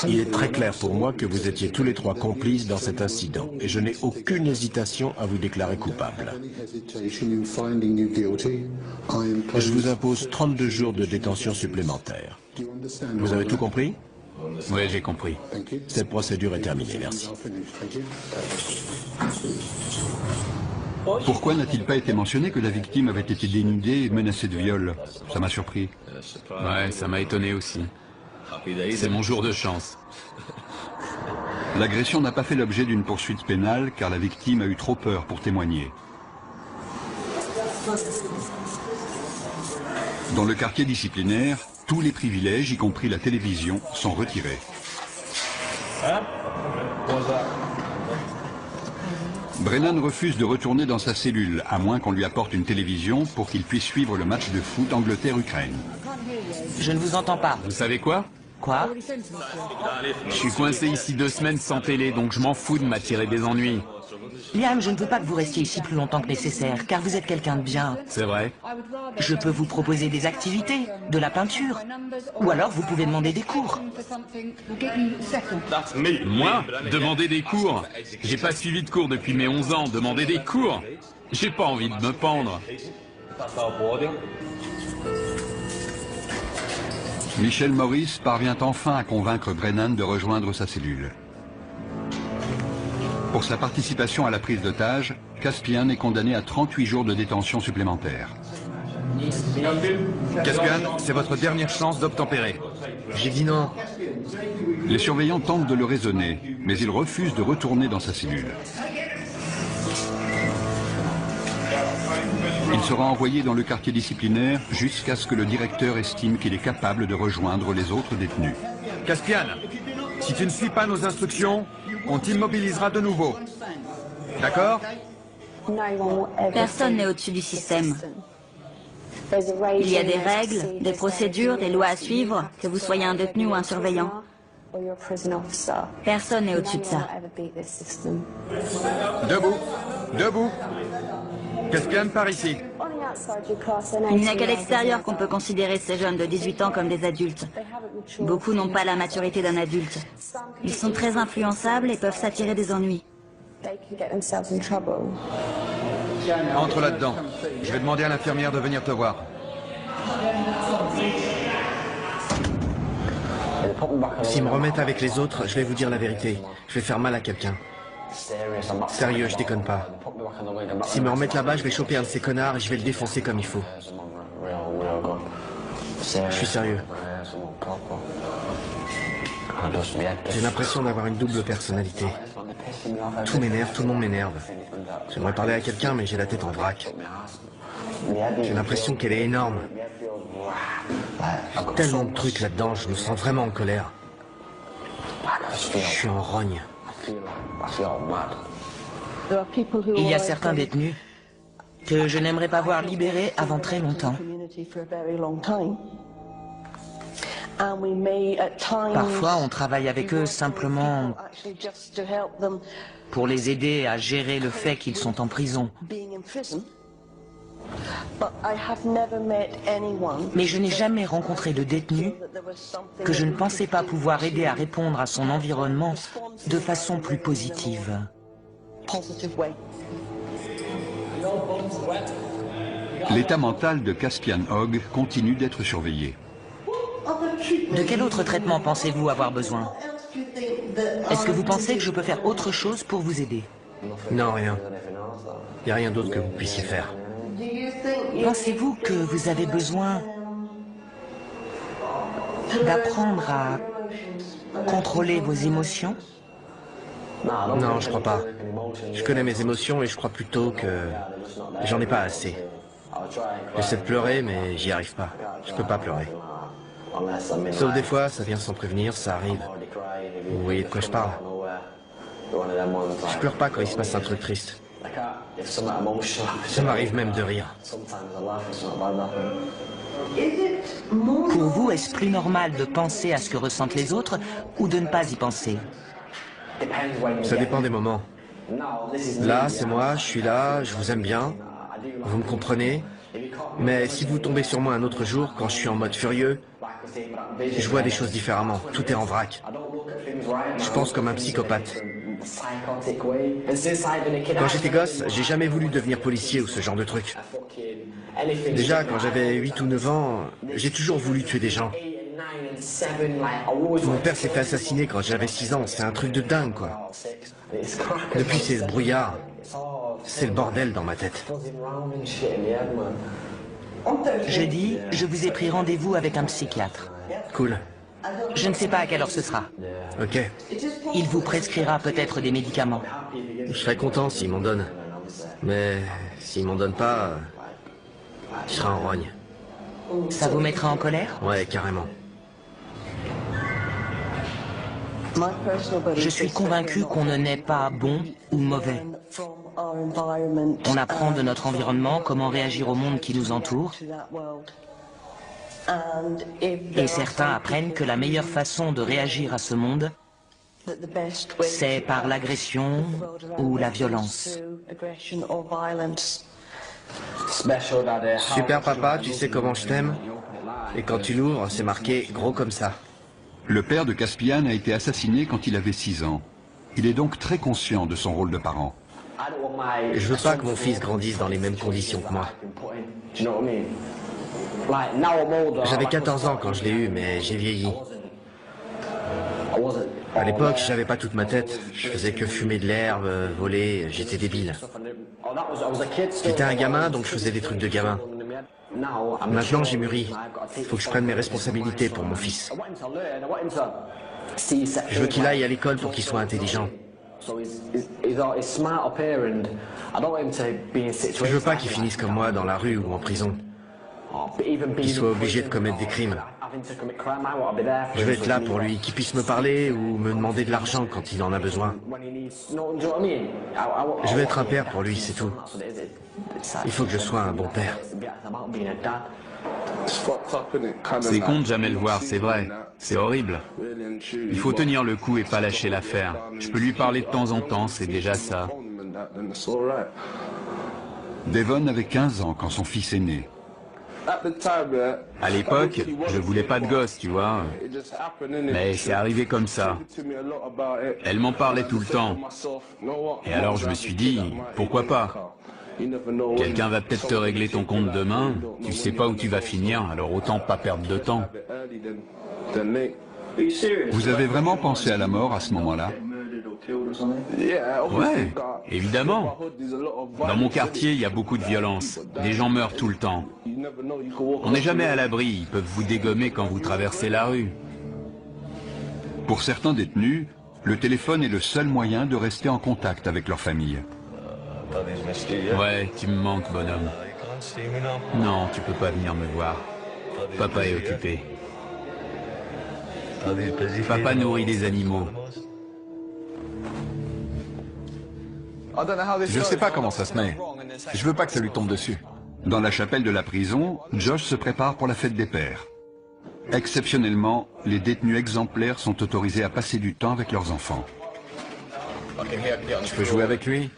Il est très clair pour moi que vous étiez tous les trois complices dans cet incident et je n'ai aucune hésitation à vous déclarer coupable. Je vous impose 32 jours de détention supplémentaire. Vous avez tout compris? Oui, j'ai compris. Cette procédure est terminée, merci. Pourquoi n'a-t-il pas été mentionné que la victime avait été dénudée et menacée de viol? Ça m'a surpris. Ouais, ça m'a étonné aussi. C'est mon jour de chance. L'agression n'a pas fait l'objet d'une poursuite pénale car la victime a eu trop peur pour témoigner. Dans le quartier disciplinaire, tous les privilèges, y compris la télévision, sont retirés. Brennan refuse de retourner dans sa cellule, à moins qu'on lui apporte une télévision pour qu'il puisse suivre le match de foot Angleterre-Ukraine. Je ne vous entends pas. Vous savez quoi? Quoi? Je suis coincé ici 2 semaines sans télé, donc je m'en fous de m'attirer des ennuis. Liam, je ne veux pas que vous restiez ici plus longtemps que nécessaire, car vous êtes quelqu'un de bien. C'est vrai. Je peux vous proposer des activités, de la peinture, ou alors vous pouvez demander des cours. Moi? Demander des cours? J'ai pas suivi de cours depuis mes 11 ans, demander des cours? J'ai pas envie de me pendre. Michel Morris parvient enfin à convaincre Brennan de rejoindre sa cellule. Pour sa participation à la prise d'otage, Caspian est condamné à 38 jours de détention supplémentaire. Caspian, c'est votre dernière chance d'obtempérer. J'ai dit non. Les surveillants tentent de le raisonner, mais il refuse de retourner dans sa cellule. Il sera envoyé dans le quartier disciplinaire jusqu'à ce que le directeur estime qu'il est capable de rejoindre les autres détenus. Caspian, si tu ne suis pas nos instructions, on t'immobilisera de nouveau. D'accord? Personne n'est au-dessus du système. Il y a des règles, des procédures, des lois à suivre, que vous soyez un détenu ou un surveillant. Personne n'est au-dessus de ça. Debout, debout. Caspian, par ici. Il n'y a qu'à l'extérieur qu'on peut considérer ces jeunes de 18 ans comme des adultes. Beaucoup n'ont pas la maturité d'un adulte. Ils sont très influençables et peuvent s'attirer des ennuis. Entre là-dedans. Je vais demander à l'infirmière de venir te voir. S'ils me remettent avec les autres, je vais vous dire la vérité. Je vais faire mal à quelqu'un. Sérieux, je déconne pas. S'ils me remettent là-bas, je vais choper un de ces connards et je vais le défoncer comme il faut. Je suis sérieux. J'ai l'impression d'avoir une double personnalité. Tout m'énerve, tout le monde m'énerve. J'aimerais parler à quelqu'un, mais j'ai la tête en vrac. J'ai l'impression qu'elle est énorme. Il y a tellement de trucs là-dedans, je me sens vraiment en colère. Je suis en rogne. Il y a certains détenus que je n'aimerais pas voir libérés avant très longtemps. Parfois, on travaille avec eux simplement pour les aider à gérer le fait qu'ils sont en prison. Mais je n'ai jamais rencontré de détenu que je ne pensais pas pouvoir aider à répondre à son environnement de façon plus positive. L'état mental de Caspian Hogg continue d'être surveillé. De quel autre traitement pensez-vous avoir besoin? Est-ce que vous pensez que je peux faire autre chose pour vous aider? Non, rien. Il n'y a rien d'autre que vous puissiez faire. Pensez-vous que vous avez besoin d'apprendre à contrôler vos émotions? Non, je crois pas. Je connais mes émotions et je crois plutôt que j'en ai pas assez. J'essaie de pleurer, mais j'y arrive pas. Je peux pas pleurer. Sauf des fois, ça vient sans prévenir, ça arrive. Vous voyez de quoi je parle? Je pleure pas quand il se passe un truc triste. Ça m'arrive même de rire. Pour vous, est-ce plus normal de penser à ce que ressentent les autres ou de ne pas y penser? Ça dépend des moments. Là, c'est moi, je suis là, je vous aime bien. Vous me comprenez? Mais si vous tombez sur moi un autre jour, quand je suis en mode furieux, je vois des choses différemment. Tout est en vrac. Je pense comme un psychopathe. Quand j'étais gosse, j'ai jamais voulu devenir policier ou ce genre de truc. Déjà, quand j'avais 8 ou 9 ans, j'ai toujours voulu tuer des gens. Mon père s'est fait assassiner quand j'avais 6 ans. C'est un truc de dingue, quoi. Depuis, c'est le brouillard. C'est le bordel dans ma tête. Jeudi, je vous ai pris rendez-vous avec un psychiatre. Cool. Je ne sais pas à quelle heure ce sera. Ok. Il vous prescrira peut-être des médicaments. Je serais content s'il m'en donne. Mais s'il m'en donne pas, je serai en rogne. Ça vous mettra en colère? Ouais, carrément. Je suis convaincu qu'on ne naît pas bon ou mauvais. On apprend de notre environnement comment réagir au monde qui nous entoure. Et certains apprennent que la meilleure façon de réagir à ce monde, c'est par l'agression ou la violence. Super papa, tu sais comment je t'aime? Et quand tu l'ouvres, c'est marqué gros comme ça. Le père de Caspian a été assassiné quand il avait 6 ans. Il est donc très conscient de son rôle de parent. Je veux pas que mon fils grandisse dans les mêmes conditions que moi. J'avais 14 ans quand je l'ai eu, mais j'ai vieilli. À l'époque, j'avais pas toute ma tête. Je faisais que fumer de l'herbe, voler, j'étais débile. J'étais un gamin, donc je faisais des trucs de gamin. Maintenant, j'ai mûri. Il faut que je prenne mes responsabilités pour mon fils. Je veux qu'il aille à l'école pour qu'il soit intelligent. Je veux pas qu'il finisse comme moi dans la rue ou en prison. Qu'il soit obligé de commettre des crimes. Je vais être là pour lui, qu'il puisse me parler ou me demander de l'argent quand il en a besoin. Je vais être un père pour lui, c'est tout. Il faut que je sois un bon père. C'est con de jamais le voir, c'est vrai. C'est horrible. Il faut tenir le coup et pas lâcher l'affaire. Je peux lui parler de temps en temps, c'est déjà ça. Devon avait 15 ans quand son fils est né. À l'époque, je voulais pas de gosse, tu vois. Mais c'est arrivé comme ça. Elle m'en parlait tout le temps. Et alors je me suis dit, pourquoi pas? Quelqu'un va peut-être te régler ton compte demain. Tu sais pas où tu vas finir, alors autant pas perdre de temps. Vous avez vraiment pensé à la mort à ce moment-là? Ouais, évidemment. Dans mon quartier, il y a beaucoup de violence. Des gens meurent tout le temps. On n'est jamais à l'abri, ils peuvent vous dégommer quand vous traversez la rue. Pour certains détenus, le téléphone est le seul moyen de rester en contact avec leur famille. Ouais, tu me manques, bonhomme. Non, tu peux pas venir me voir. Papa est occupé. Papa nourrit des animaux. Je sais pas comment ça se met. Je veux pas que ça lui tombe dessus. Dans la chapelle de la prison, Josh se prépare pour la fête des pères. Exceptionnellement, les détenus exemplaires sont autorisés à passer du temps avec leurs enfants. Je peux jouer avec lui?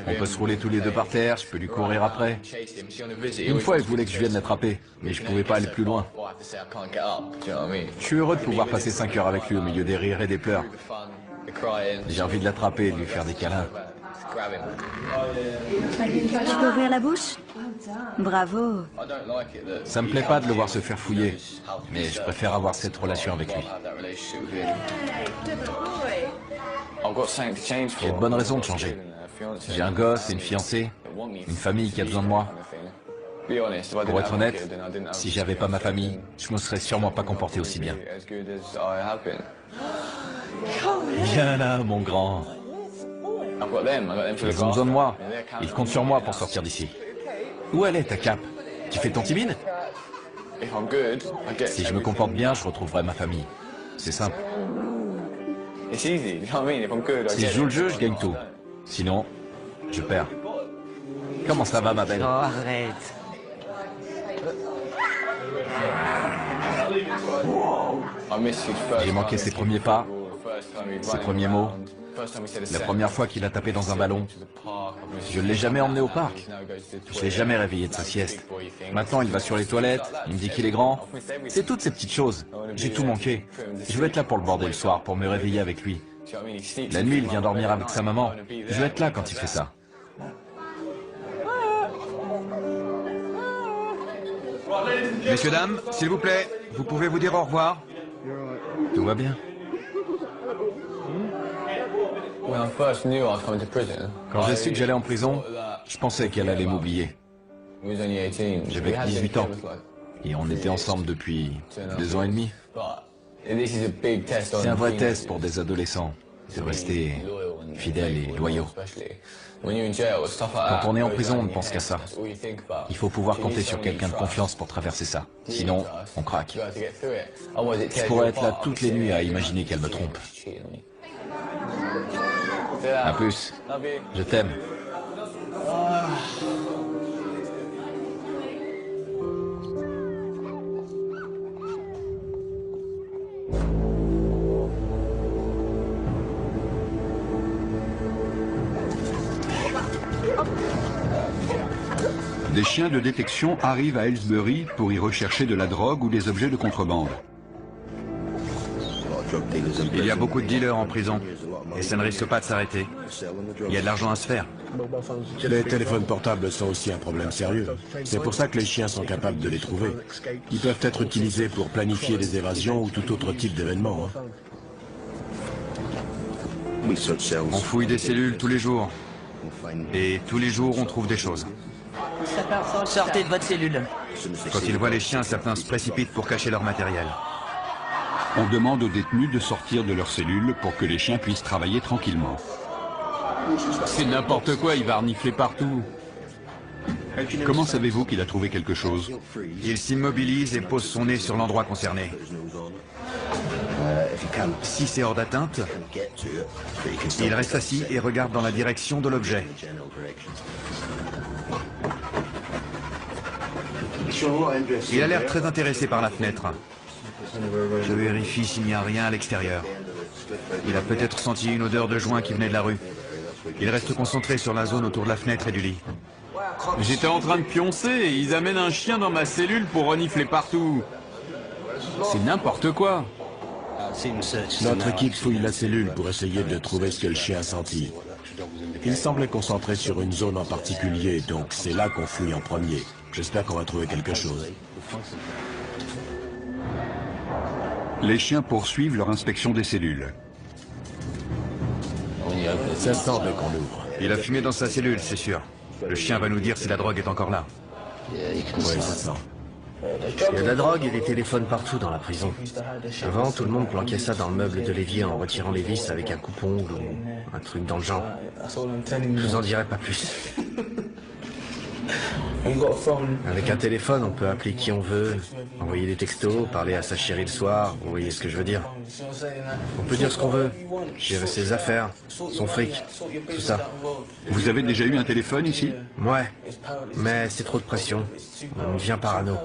On peut se rouler tous les deux par terre, je peux lui courir après. Une fois, il voulait que je vienne l'attraper, mais je pouvais pas aller plus loin. Je suis heureux de pouvoir passer 5 heures avec lui au milieu des rires et des pleurs. J'ai envie de l'attraper et de lui faire des câlins. Tu peux ouvrir la bouche? Bravo. Ça me plaît pas de le voir se faire fouiller, mais je préfère avoir cette relation avec lui. J'ai de bonnes raisons de changer. J'ai un gosse et une fiancée, une famille qui a besoin de moi. Pour être honnête, si j'avais pas ma famille, je me serais sûrement pas comporté aussi bien. Viens là, mon grand. Ils ont besoin de moi. Ils comptent sur moi pour sortir d'ici. Où elle est, ta cape? Tu fais ton timide? Si je me comporte bien, je retrouverai ma famille. C'est simple. Si je joue le jeu, je gagne tout. Sinon, je perds. Comment ça va, ma belle? Oh, arrête. J'ai manqué ses premiers pas, ses premiers mots. La première fois qu'il a tapé dans un ballon. Je ne l'ai jamais emmené au parc. Je ne l'ai jamais réveillé de sa sieste. Maintenant, il va sur les toilettes, il me dit qu'il est grand. C'est toutes ces petites choses. J'ai tout manqué. Je veux être là pour le border le soir, pour me réveiller avec lui. La nuit, il vient dormir avec sa maman. Je veux être là quand il fait ça. Messieurs, dames, s'il vous plaît, vous pouvez vous dire au revoir? Tout va bien. Quand j'ai su que j'allais en prison, je pensais qu'elle allait m'oublier. J'avais 18 ans. Et on était ensemble depuis 2 ans et demi. C'est un vrai test pour des adolescents, de rester fidèles et loyaux. Quand on est en prison, on ne pense qu'à ça. Il faut pouvoir compter sur quelqu'un de confiance pour traverser ça. Sinon, on craque. Je pourrais être là toutes les nuits à imaginer qu'elle me trompe. À plus. Je t'aime. Des chiens de détection arrivent à Aylesbury pour y rechercher de la drogue ou des objets de contrebande. Il y a beaucoup de dealers en prison, et ça ne risque pas de s'arrêter. Il y a de l'argent à se faire. Les téléphones portables sont aussi un problème sérieux. C'est pour ça que les chiens sont capables de les trouver. Ils peuvent être utilisés pour planifier des évasions ou tout autre type d'événement. On fouille des cellules tous les jours. Et tous les jours, on trouve des choses. Sortez de votre cellule. Quand ils voient les chiens, certains se précipitent pour cacher leur matériel. On demande aux détenus de sortir de leur cellule pour que les chiens puissent travailler tranquillement. C'est n'importe quoi, il va renifler partout. Comment savez-vous qu'il a trouvé quelque chose? Il s'immobilise et pose son nez sur l'endroit concerné. Si c'est hors d'atteinte, il reste assis et regarde dans la direction de l'objet. Il a l'air très intéressé par la fenêtre. Je vérifie s'il n'y a rien à l'extérieur. Il a peut-être senti une odeur de joint qui venait de la rue. Il reste concentré sur la zone autour de la fenêtre et du lit. J'étais en train de pioncer et ils amènent un chien dans ma cellule pour renifler partout. C'est n'importe quoi. Notre équipe fouille la cellule pour essayer de trouver ce que le chien a senti. Il semblait concentré sur une zone en particulier, donc c'est là qu'on fouille en premier. J'espère qu'on va trouver quelque chose. Les chiens poursuivent leur inspection des cellules. Ça sent dès qu'on ouvre. Il a fumé dans sa cellule, c'est sûr. Le chien va nous dire si la drogue est encore là. Oui, ça sent. Il y a de la drogue et des téléphones partout dans la prison. Avant, tout le monde planquait ça dans le meuble de l'évier en retirant les vis avec un coupe-ongle ou un truc dans le genre. Je vous en dirai pas plus. Avec un téléphone, on peut appeler qui on veut, envoyer des textos, parler à sa chérie le soir, vous voyez ce que je veux dire. On peut dire ce qu'on veut, gérer ses affaires, son fric, tout ça. Vous avez déjà eu un téléphone ici? Ouais, mais c'est trop de pression. On devient parano.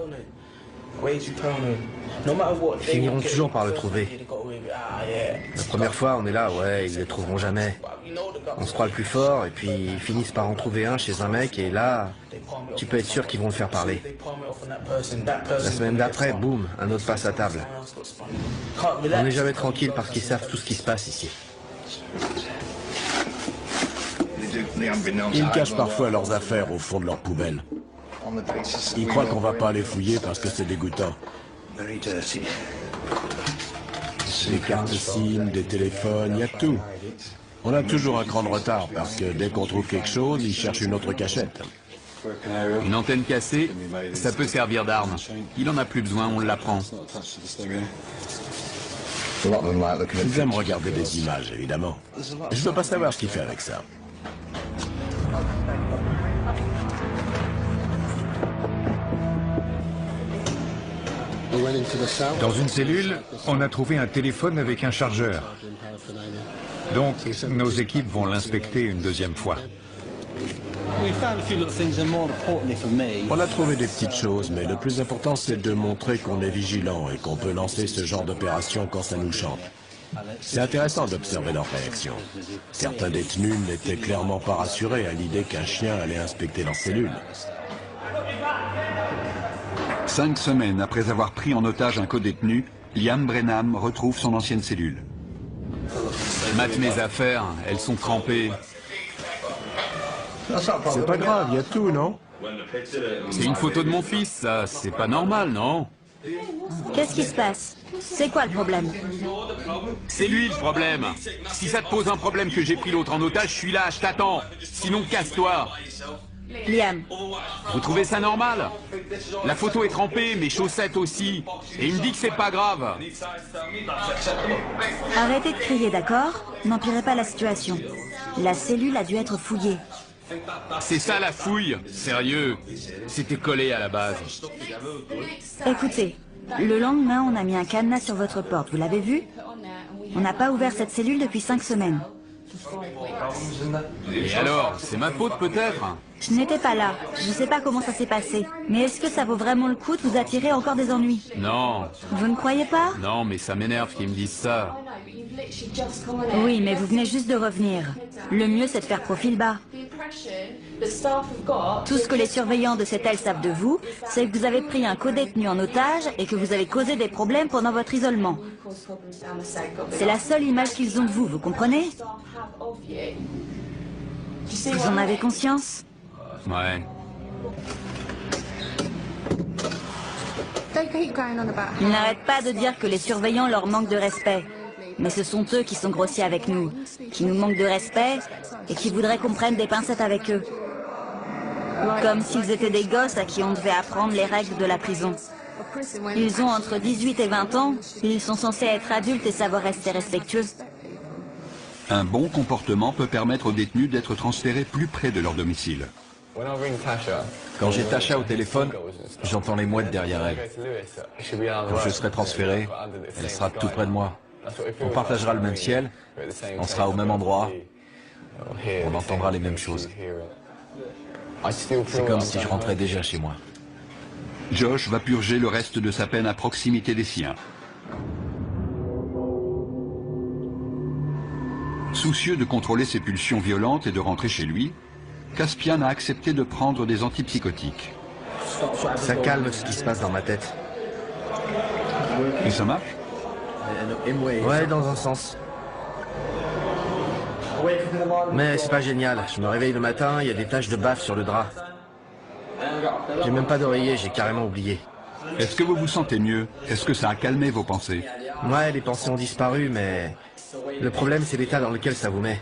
Ils finiront toujours par le trouver. La première fois, on est là, ouais, ils ne le trouveront jamais. On se croit le plus fort, et puis ils finissent par en trouver un chez un mec, et là, tu peux être sûr qu'ils vont le faire parler. La semaine d'après, boum, un autre passe à table. On n'est jamais tranquille parce qu'ils savent tout ce qui se passe ici. Ils cachent parfois leurs affaires au fond de leur poubelle. Ils croient qu'on va pas les fouiller parce que c'est dégoûtant. Des cartes SIM, des téléphones, il y a tout. On a toujours un cran de retard parce que dès qu'on trouve quelque chose, ils cherchent une autre cachette. Une antenne cassée, ça peut servir d'arme. Il en a plus besoin, on l'apprend. Ils aiment regarder des images, évidemment. Je veux pas savoir ce qu'il fait avec ça. Dans une cellule, on a trouvé un téléphone avec un chargeur. Donc, nos équipes vont l'inspecter une deuxième fois. On a trouvé des petites choses, mais le plus important, c'est de montrer qu'on est vigilant et qu'on peut lancer ce genre d'opération quand ça nous chante. C'est intéressant d'observer leur réaction. Certains détenus n'étaient clairement pas rassurés à l'idée qu'un chien allait inspecter leur cellule. 5 semaines après avoir pris en otage un codétenu, Liam Brenham retrouve son ancienne cellule. Mate mes affaires, elles sont trempées. C'est pas grave, il y a tout, non? C'est une photo de mon fils, ça. C'est pas normal, non? Qu'est-ce qui se passe? C'est quoi le problème? C'est lui le problème. Si ça te pose un problème que j'ai pris l'autre en otage, je suis là, je t'attends. Sinon, casse-toi. Liam. Vous trouvez ça normal? La photo est trempée, mes chaussettes aussi. Et il me dit que c'est pas grave. Arrêtez de crier, d'accord? N'empirez pas la situation. La cellule a dû être fouillée. C'est ça la fouille? Sérieux? C'était collé à la base. Écoutez, le lendemain, on a mis un cadenas sur votre porte. Vous l'avez vu? On n'a pas ouvert cette cellule depuis 5 semaines. Et alors? C'est ma faute peut-être? Je n'étais pas là. Je ne sais pas comment ça s'est passé. Mais est-ce que ça vaut vraiment le coup de vous attirer encore des ennuis? Non. Vous ne croyez pas? Non, mais ça m'énerve qu'ils me disent ça. Oui, mais vous venez juste de revenir. Le mieux, c'est de faire profil bas. Tout ce que les surveillants de cette aile savent de vous, c'est que vous avez pris un codétenu en otage et que vous avez causé des problèmes pendant votre isolement. C'est la seule image qu'ils ont de vous, vous comprenez? Vous en avez conscience? Ouais. Ils n'arrêtent pas de dire que les surveillants leur manquent de respect. Mais ce sont eux qui sont grossiers avec nous, qui nous manquent de respect et qui voudraient qu'on prenne des pincettes avec eux. Comme s'ils étaient des gosses à qui on devait apprendre les règles de la prison. Ils ont entre 18 et 20 ans, ils sont censés être adultes et savoir rester respectueux. Un bon comportement peut permettre aux détenus d'être transférés plus près de leur domicile. Quand j'ai Tasha au téléphone, j'entends les mouettes derrière elle. Quand je serai transféré, elle sera tout près de moi. On partagera le même ciel, on sera au même endroit, on entendra les mêmes choses. C'est comme si je rentrais déjà chez moi. Josh va purger le reste de sa peine à proximité des siens. Soucieux de contrôler ses pulsions violentes et de rentrer chez lui, Caspian a accepté de prendre des antipsychotiques. Ça calme ce qui se passe dans ma tête. Et ça marche? Ouais, dans un sens. Mais c'est pas génial. Je me réveille le matin, il y a des taches de baffe sur le drap. J'ai même pas d'oreiller, j'ai carrément oublié. Est-ce que vous vous sentez mieux? Est-ce que ça a calmé vos pensées? Ouais, les pensées ont disparu, mais le problème c'est l'état dans lequel ça vous met.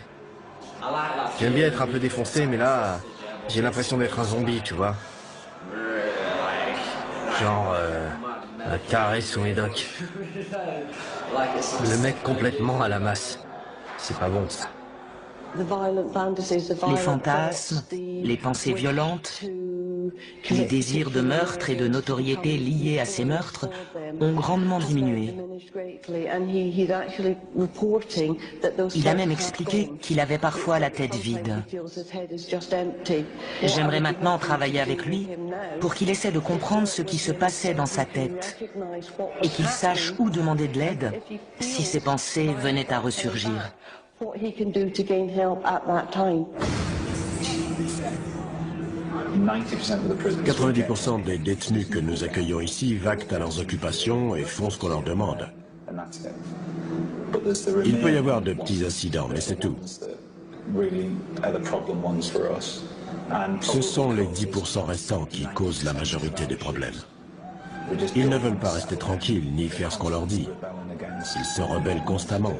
J'aime bien être un peu défoncé, mais là, j'ai l'impression d'être un zombie, tu vois. Genre, un taré sous médoc. Le mec complètement à la masse. C'est pas bon, ça. Les fantasmes, les pensées violentes, Les désirs de meurtre et de notoriété liés à ces meurtres ont grandement diminué. Il a même expliqué qu'il avait parfois la tête vide. J'aimerais maintenant travailler avec lui pour qu'il essaie de comprendre ce qui se passait dans sa tête et qu'il sache où demander de l'aide si ses pensées venaient à ressurgir. 90% des détenus que nous accueillons ici vaquent à leurs occupations et font ce qu'on leur demande. Il peut y avoir de petits incidents, mais c'est tout. Ce sont les 10% restants qui causent la majorité des problèmes. Ils ne veulent pas rester tranquilles ni faire ce qu'on leur dit. Ils se rebellent constamment.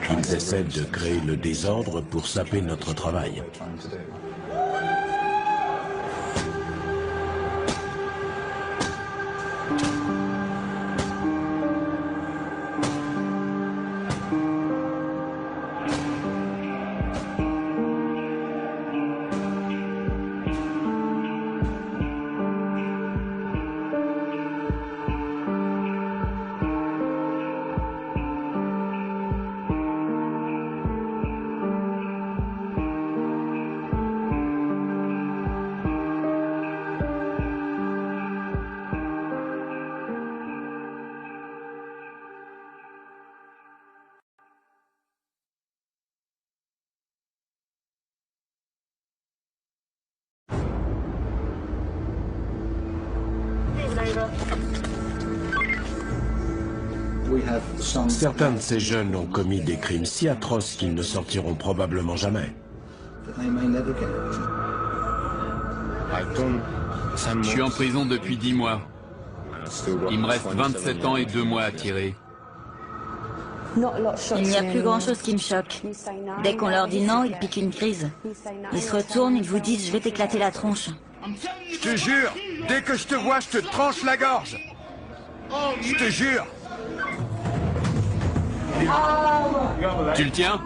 Ils essaient de créer le désordre pour saper notre travail. Certains de ces jeunes ont commis des crimes si atroces qu'ils ne sortiront probablement jamais. Je suis en prison depuis 10 mois. Il me reste 27 ans et 2 mois à tirer. Il n'y a plus grand-chose qui me choque. Dès qu'on leur dit non, ils piquent une crise. Ils se retournent, ils vous disent « je vais t'éclater la tronche ». Je te jure, dès que je te vois, je te tranche la gorge. Je te jure. Tu le tiens?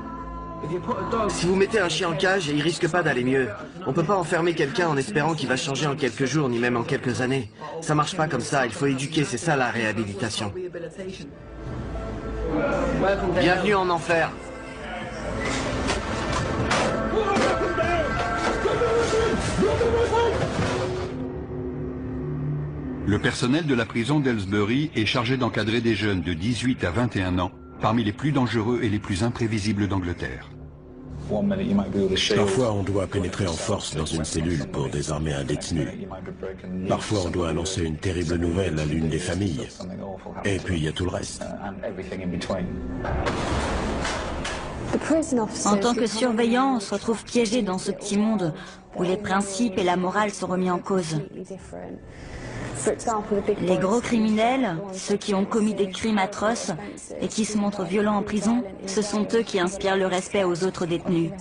Si vous mettez un chien en cage, il risque pas d'aller mieux. On peut pas enfermer quelqu'un en espérant qu'il va changer en quelques jours, ni même en quelques années. Ça marche pas comme ça, il faut éduquer, c'est ça la réhabilitation. Bienvenue en enfer. Le personnel de la prison d'Aylesbury est chargé d'encadrer des jeunes de 18 à 21 ans, parmi les plus dangereux et les plus imprévisibles d'Angleterre. Parfois, on doit pénétrer en force dans une cellule pour désarmer un détenu. Parfois, on doit annoncer une terrible nouvelle à l'une des familles. Et puis, il y a tout le reste. En tant que surveillant, on se retrouve piégé dans ce petit monde où les principes et la morale sont remis en cause. Les gros criminels, ceux qui ont commis des crimes atroces et qui se montrent violents en prison, ce sont eux qui inspirent le respect aux autres détenus.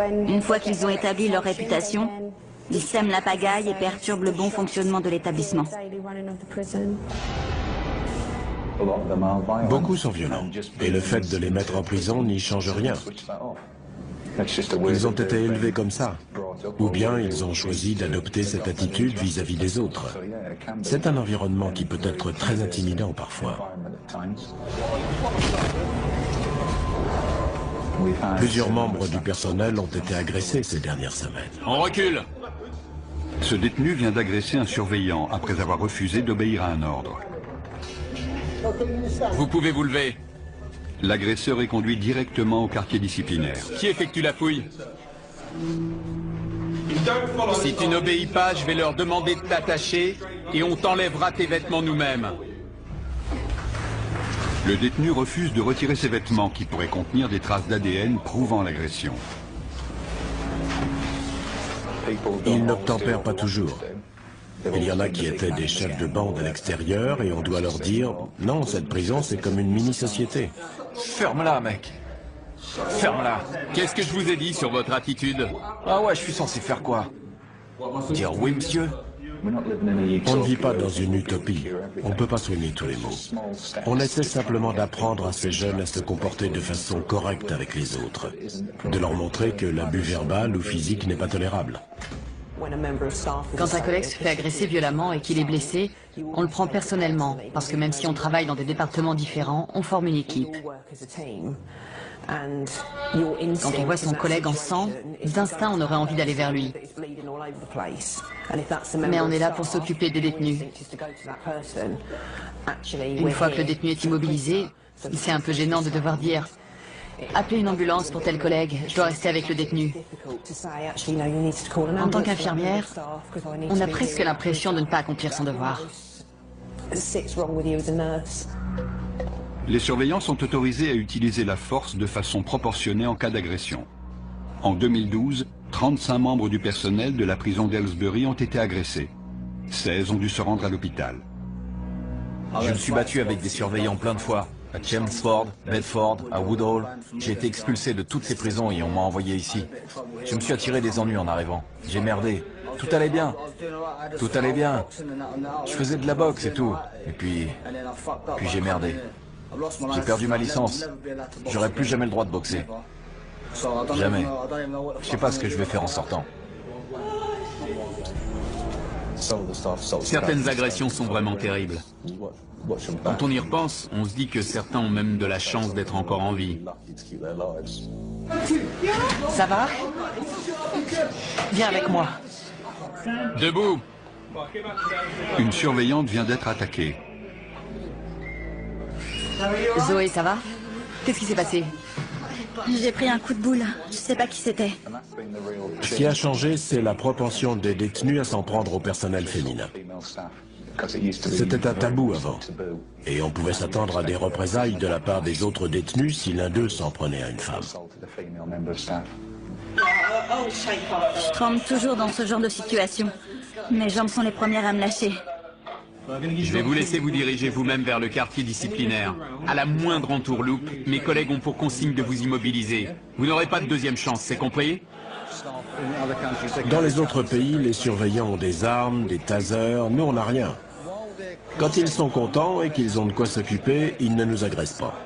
Une fois qu'ils ont établi leur réputation, ils sèment la pagaille et perturbent le bon fonctionnement de l'établissement. Beaucoup sont violents, et le fait de les mettre en prison n'y change rien. Ils ont été élevés comme ça, ou bien ils ont choisi d'adopter cette attitude vis-à-vis des autres. C'est un environnement qui peut être très intimidant parfois. Plusieurs membres du personnel ont été agressés ces dernières semaines. On recule! Ce détenu vient d'agresser un surveillant après avoir refusé d'obéir à un ordre. Vous pouvez vous lever. L'agresseur est conduit directement au quartier disciplinaire. Qui effectue la fouille? Si tu n'obéis pas, je vais leur demander de t'attacher et on t'enlèvera tes vêtements nous-mêmes. Le détenu refuse de retirer ses vêtements qui pourraient contenir des traces d'ADN prouvant l'agression. Ils n'obtempèrent pas toujours. Il y en a qui étaient des chefs de bande à l'extérieur et on doit leur dire « Non, cette prison, c'est comme une mini-société. » Ferme-la, mec. Ferme-la. Qu'est-ce que je vous ai dit sur votre attitude? Ah ouais, je suis censé faire quoi? Dire oui, monsieur? On ne vit pas dans une utopie. On ne peut pas soigner tous les maux. On essaie simplement d'apprendre à ces jeunes à se comporter de façon correcte avec les autres. De leur montrer que l'abus verbal ou physique n'est pas tolérable. Quand un collègue se fait agresser violemment et qu'il est blessé, on le prend personnellement, parce que même si on travaille dans des départements différents, on forme une équipe. Quand on voit son collègue en sang, d'instinct on aurait envie d'aller vers lui. Mais on est là pour s'occuper des détenus. Une fois que le détenu est immobilisé, c'est un peu gênant de devoir dire « Appelez une ambulance pour tel collègue, je dois rester avec le détenu ». En tant qu'infirmière, on a presque l'impression de ne pas accomplir son devoir. Les surveillants sont autorisés à utiliser la force de façon proportionnée en cas d'agression. En 2012, 35 membres du personnel de la prison d'Aylesbury ont été agressés. 16 ont dû se rendre à l'hôpital. Je me suis battu avec des surveillants plein de fois. À Chelmsford, Bedford, à Woodhall. J'ai été expulsé de toutes ces prisons et on m'a envoyé ici. Je me suis attiré des ennuis en arrivant. J'ai merdé. Tout allait bien. Tout allait bien. Je faisais de la boxe et tout. Et puis j'ai merdé. J'ai perdu ma licence. J'aurai plus jamais le droit de boxer. Jamais. Je sais pas ce que je vais faire en sortant. Certaines agressions sont vraiment terribles. Quand on y repense, on se dit que certains ont même de la chance d'être encore en vie. Ça va? Viens avec moi. Debout! Une surveillante vient d'être attaquée. Zoé, ça va? Qu'est-ce qui s'est passé? J'ai pris un coup de boule. Je sais pas qui c'était. Ce qui a changé, c'est la propension des détenus à s'en prendre au personnel féminin. C'était un tabou avant. Et on pouvait s'attendre à des représailles de la part des autres détenus si l'un d'eux s'en prenait à une femme. Je tremble toujours dans ce genre de situation. Mes jambes sont les premières à me lâcher. Je vais vous laisser vous diriger vous-même vers le quartier disciplinaire. À la moindre entourloupe, mes collègues ont pour consigne de vous immobiliser. Vous n'aurez pas de deuxième chance, c'est compris? Dans les autres pays, les surveillants ont des armes, des tasers, nous on n'a rien. Quand ils sont contents et qu'ils ont de quoi s'occuper, ils ne nous agressent pas.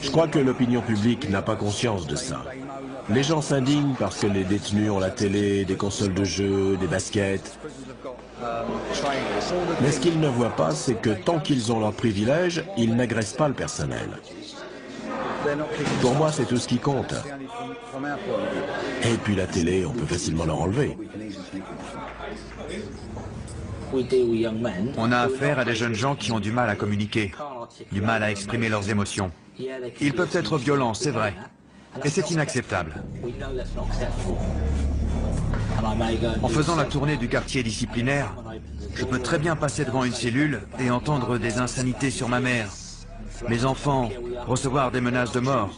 Je crois que l'opinion publique n'a pas conscience de ça. Les gens s'indignent parce que les détenus ont la télé, des consoles de jeux, des baskets. Mais ce qu'ils ne voient pas, c'est que tant qu'ils ont leurs privilèges, ils n'agressent pas le personnel. Pour moi, c'est tout ce qui compte. Et puis la télé, on peut facilement leur enlever. On a affaire à des jeunes gens qui ont du mal à communiquer, du mal à exprimer leurs émotions. Ils peuvent être violents, c'est vrai. Et c'est inacceptable. En faisant la tournée du quartier disciplinaire, je peux très bien passer devant une cellule et entendre des insanités sur ma mère, mes enfants, recevoir des menaces de mort.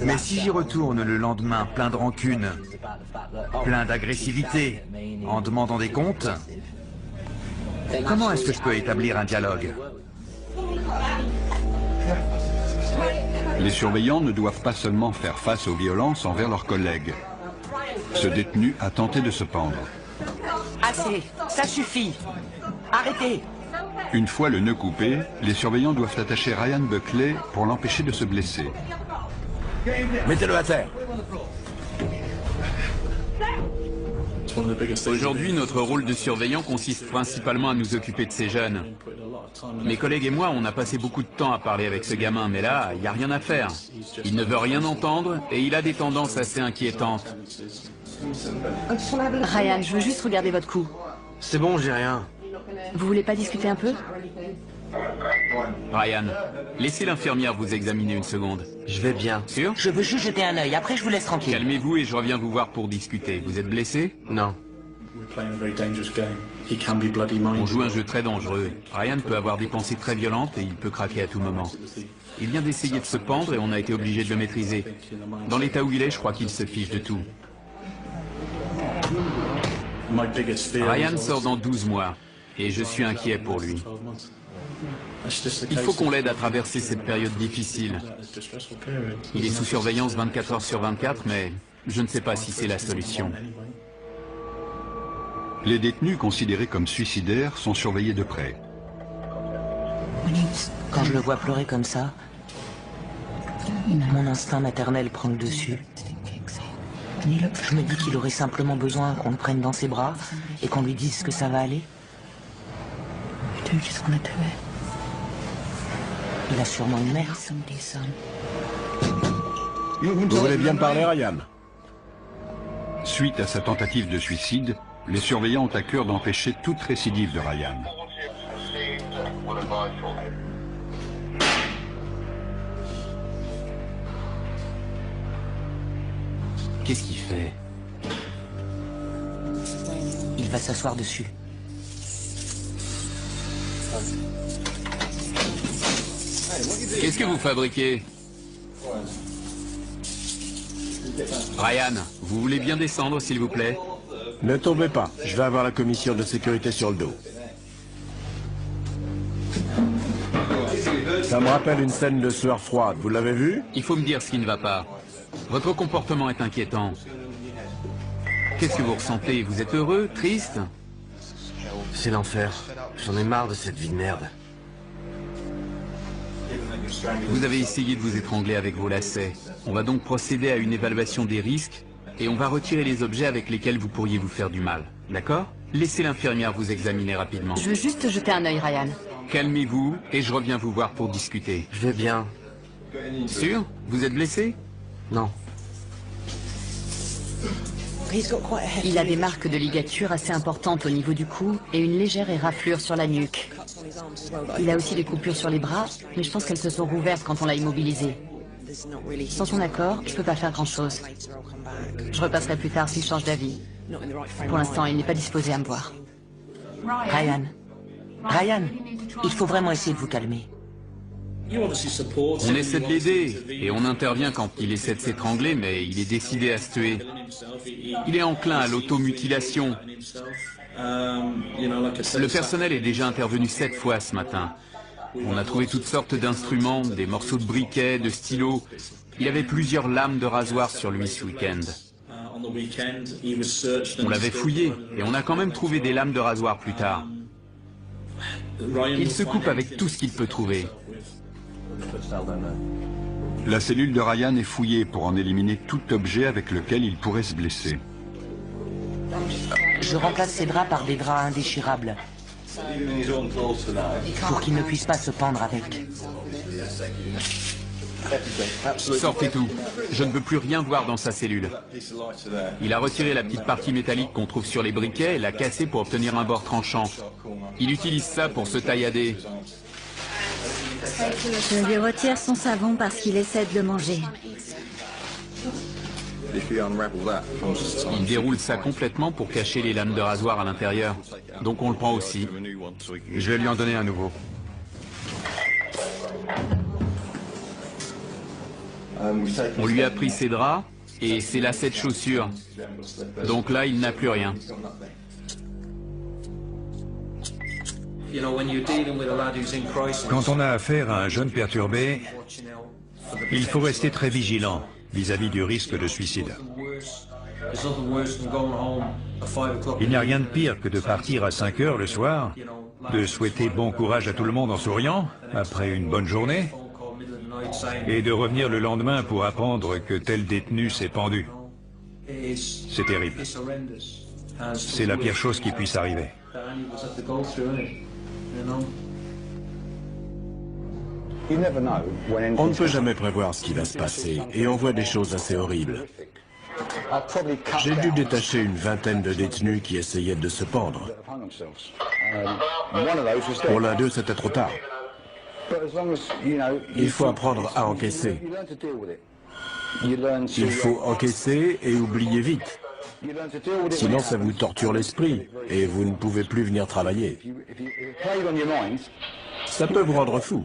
Mais si j'y retourne le lendemain plein de rancune, plein d'agressivité, en demandant des comptes, comment est-ce que je peux établir un dialogue? Les surveillants ne doivent pas seulement faire face aux violences envers leurs collègues. Ce détenu a tenté de se pendre. Assez, ça suffit. Arrêtez. Une fois le nœud coupé, les surveillants doivent attacher Ryan Buckley pour l'empêcher de se blesser. Mettez-le à terre. Aujourd'hui, notre rôle de surveillant consiste principalement à nous occuper de ces jeunes. Mes collègues et moi, on a passé beaucoup de temps à parler avec ce gamin, mais là, il n'y a rien à faire. Il ne veut rien entendre et il a des tendances assez inquiétantes. Ryan, je veux juste regarder votre cou. C'est bon, j'ai rien. Vous voulez pas discuter un peu? Ryan, laissez l'infirmière vous examiner une seconde. Je vais bien. Sûr? Je veux juste jeter un œil, après je vous laisse tranquille. Calmez-vous et je reviens vous voir pour discuter. Vous êtes blessé? Non. On joue un jeu très dangereux. Ryan peut avoir des pensées très violentes et il peut craquer à tout moment. Il vient d'essayer de se pendre et on a été obligé de le maîtriser. Dans l'état où il est, je crois qu'il se fiche de tout. Ryan sort dans 12 mois et je suis inquiet pour lui. Il faut qu'on l'aide à traverser cette période difficile. Il est sous surveillance 24 heures sur 24, mais je ne sais pas si c'est la solution. Les détenus considérés comme suicidaires sont surveillés de près. Quand je le vois pleurer comme ça, mon instinct maternel prend le dessus. Je me dis qu'il aurait simplement besoin qu'on le prenne dans ses bras et qu'on lui dise que ça va aller. Il a sûrement une mère. Vous voulez bien me parler, Ryan? Suite à sa tentative de suicide, les surveillants ont à cœur d'empêcher toute récidive de Ryan. Qu'est-ce qu'il fait? Il va s'asseoir dessus. Qu'est-ce que vous fabriquez? Ryan, vous voulez bien descendre, s'il vous plaît? Ne tombez pas, je vais avoir la commission de sécurité sur le dos. Ça me rappelle une scène de sueur froide, vous l'avez vu? Il faut me dire ce qui ne va pas. Votre comportement est inquiétant. Qu'est-ce que vous ressentez? Vous êtes heureux? Triste? C'est l'enfer. J'en ai marre de cette vie de merde. Vous avez essayé de vous étrangler avec vos lacets. On va donc procéder à une évaluation des risques et on va retirer les objets avec lesquels vous pourriez vous faire du mal. D'accord? Laissez l'infirmière vous examiner rapidement. Je veux juste jeter un œil, Ryan. Calmez-vous et je reviens vous voir pour discuter. Je vais bien. Sûr? Vous êtes blessé? Non. Il a des marques de ligature assez importantes au niveau du cou et une légère éraflure sur la nuque. Il a aussi des coupures sur les bras, mais je pense qu'elles se sont rouvertes quand on l'a immobilisé. Sans son accord, je peux pas faire grand-chose. Je repasserai plus tard s'il change d'avis. Pour l'instant, il n'est pas disposé à me voir. Ryan. Ryan, il faut vraiment essayer de vous calmer. On essaie de l'aider et on intervient quand il essaie de s'étrangler, mais il est décidé à se tuer. Il est enclin à l'automutilation. Le personnel est déjà intervenu 7 fois ce matin. On a trouvé toutes sortes d'instruments, des morceaux de briquet, de stylos. Il avait plusieurs lames de rasoir sur lui ce week-end. On l'avait fouillé et on a quand même trouvé des lames de rasoir plus tard. Il se coupe avec tout ce qu'il peut trouver. La cellule de Ryan est fouillée pour en éliminer tout objet avec lequel il pourrait se blesser. Je remplace ses draps par des draps indéchirables. Pour qu'il ne puisse pas se pendre avec. Sortez tout. Je ne veux plus rien voir dans sa cellule. Il a retiré la petite partie métallique qu'on trouve sur les briquets et l'a cassée pour obtenir un bord tranchant. Il utilise ça pour se taillader. Je lui retire son savon parce qu'il essaie de le manger. Il déroule ça complètement pour cacher les lames de rasoir à l'intérieur. Donc on le prend aussi. Je vais lui en donner un nouveau. On lui a pris ses draps et ses lacets de chaussures. Donc là, il n'a plus rien. Quand on a affaire à un jeune perturbé, il faut rester très vigilant vis-à-vis du risque de suicide. Il n'y a rien de pire que de partir à 5 heures le soir, de souhaiter bon courage à tout le monde en souriant, après une bonne journée, et de revenir le lendemain pour apprendre que tel détenu s'est pendu. C'est terrible. C'est la pire chose qui puisse arriver. On ne peut jamais prévoir ce qui va se passer, et on voit des choses assez horribles. J'ai dû détacher une vingtaine de détenus qui essayaient de se pendre. Pour l'un d'eux, c'était trop tard. Il faut apprendre à encaisser. Il faut encaisser et oublier vite. Sinon, ça vous torture l'esprit, et vous ne pouvez plus venir travailler. Ça peut vous rendre fou.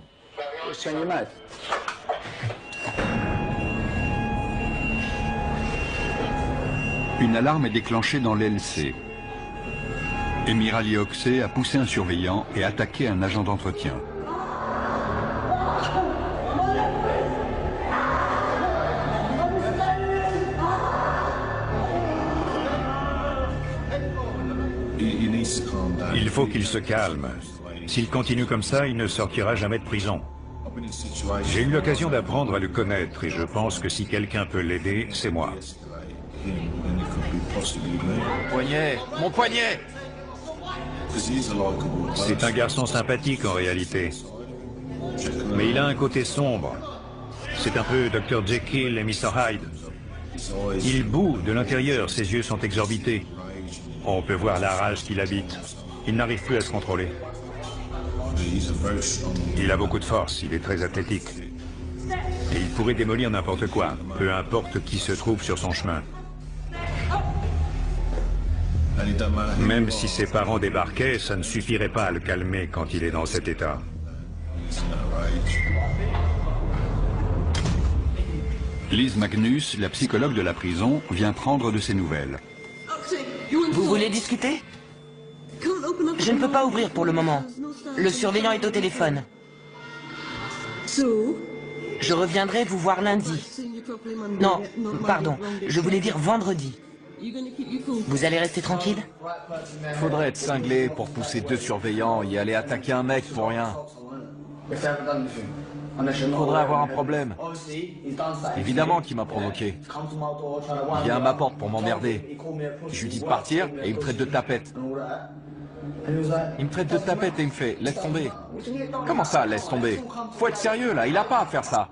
Une alarme est déclenchée dans l'LC. Emirali Oxey a poussé un surveillant et attaqué un agent d'entretien. Il faut qu'il se calme. S'il continue comme ça, il ne sortira jamais de prison. J'ai eu l'occasion d'apprendre à le connaître et je pense que si quelqu'un peut l'aider, c'est moi. Mon poignet! Mon poignet! C'est un garçon sympathique en réalité. Mais il a un côté sombre. C'est un peu Dr. Jekyll et Mr. Hyde. Il bout de l'intérieur, ses yeux sont exorbités. On peut voir la rage qu'il habite. Il n'arrive plus à se contrôler. Il a beaucoup de force, il est très athlétique. Et il pourrait démolir n'importe quoi, peu importe qui se trouve sur son chemin. Même si ses parents débarquaient, ça ne suffirait pas à le calmer quand il est dans cet état. Liz Magnus, la psychologue de la prison, vient prendre de ses nouvelles. Vous voulez discuter? Je ne peux pas ouvrir pour le moment. Le surveillant est au téléphone. Je reviendrai vous voir lundi. Non, pardon, je voulais dire vendredi. Vous allez rester tranquille? Faudrait être cinglé pour pousser 2 surveillants et aller attaquer un mec pour rien. Faudrait avoir un problème. Évidemment qu'il m'a provoqué. Il vient à ma porte pour m'emmerder. Je lui dis de partir et il me traite de tapette. Il me traite de tapette et il me fait « laisse tomber ». Comment ça, laisse tomber? Faut être sérieux là, il a pas à faire ça.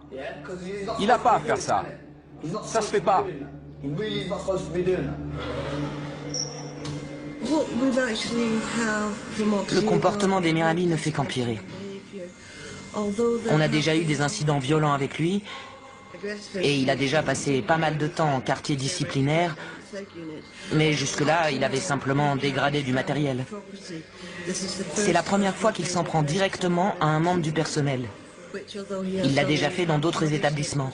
Il a pas à faire ça. Ça se fait pas. Le comportement d'Emir Ali ne fait qu'empirer. On a déjà eu des incidents violents avec lui et il a déjà passé pas mal de temps en quartier disciplinaire, mais jusque-là, il avait simplement dégradé du matériel. C'est la première fois qu'il s'en prend directement à un membre du personnel. Il l'a déjà fait dans d'autres établissements.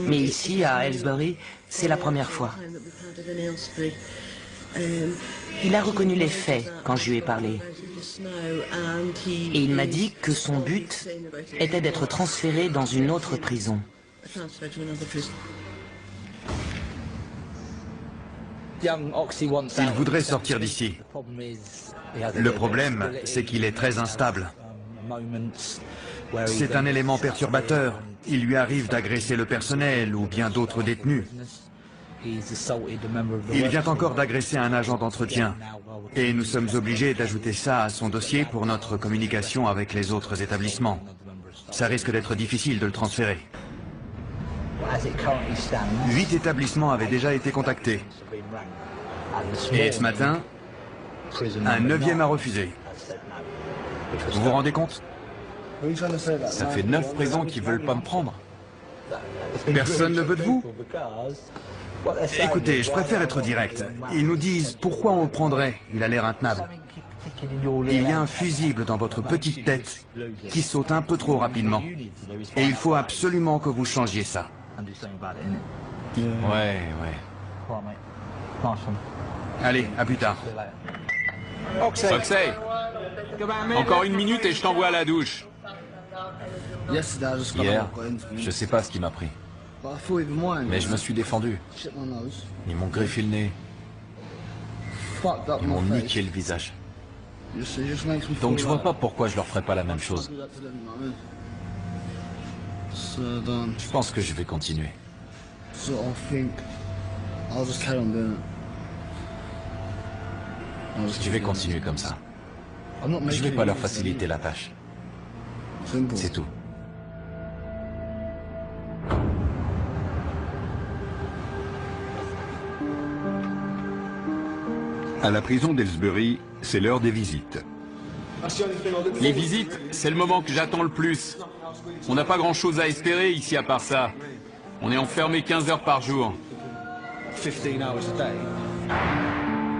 Mais ici, à Aylesbury, c'est la première fois. Il a reconnu les faits quand je lui ai parlé. Et il m'a dit que son but était d'être transféré dans une autre prison. Il voudrait sortir d'ici. Le problème, c'est qu'il est très instable. C'est un élément perturbateur. Il lui arrive d'agresser le personnel ou bien d'autres détenus. Il vient encore d'agresser un agent d'entretien. Et nous sommes obligés d'ajouter ça à son dossier pour notre communication avec les autres établissements. Ça risque d'être difficile de le transférer. 8 établissements avaient déjà été contactés. Et ce matin, un 9e a refusé. Vous vous rendez compte? Ça fait 9 prisons qui veulent pas me prendre. Personne ne veut de vous? Écoutez, je préfère être direct. Ils nous disent pourquoi on le prendrait. Il a l'air intenable. Il y a un fusible dans votre petite tête qui saute un peu trop rapidement. Et il faut absolument que vous changiez ça. Ouais. Allez, à plus tard. Oxey, encore 1 minute et je t'envoie à la douche. Hier, je sais pas ce qui m'a pris. Mais je me suis défendu. Ils m'ont greffé le nez. Ils m'ont niqué le visage. Donc je vois pas pourquoi je leur ferais pas la même chose. Je pense que je vais continuer. Je vais continuer comme ça. Je vais pas leur faciliter la tâche. C'est tout. À la prison d'Aylesbury, c'est l'heure des visites. Les visites, c'est le moment que j'attends le plus. On n'a pas grand-chose à espérer ici à part ça. On est enfermé 15 heures par jour.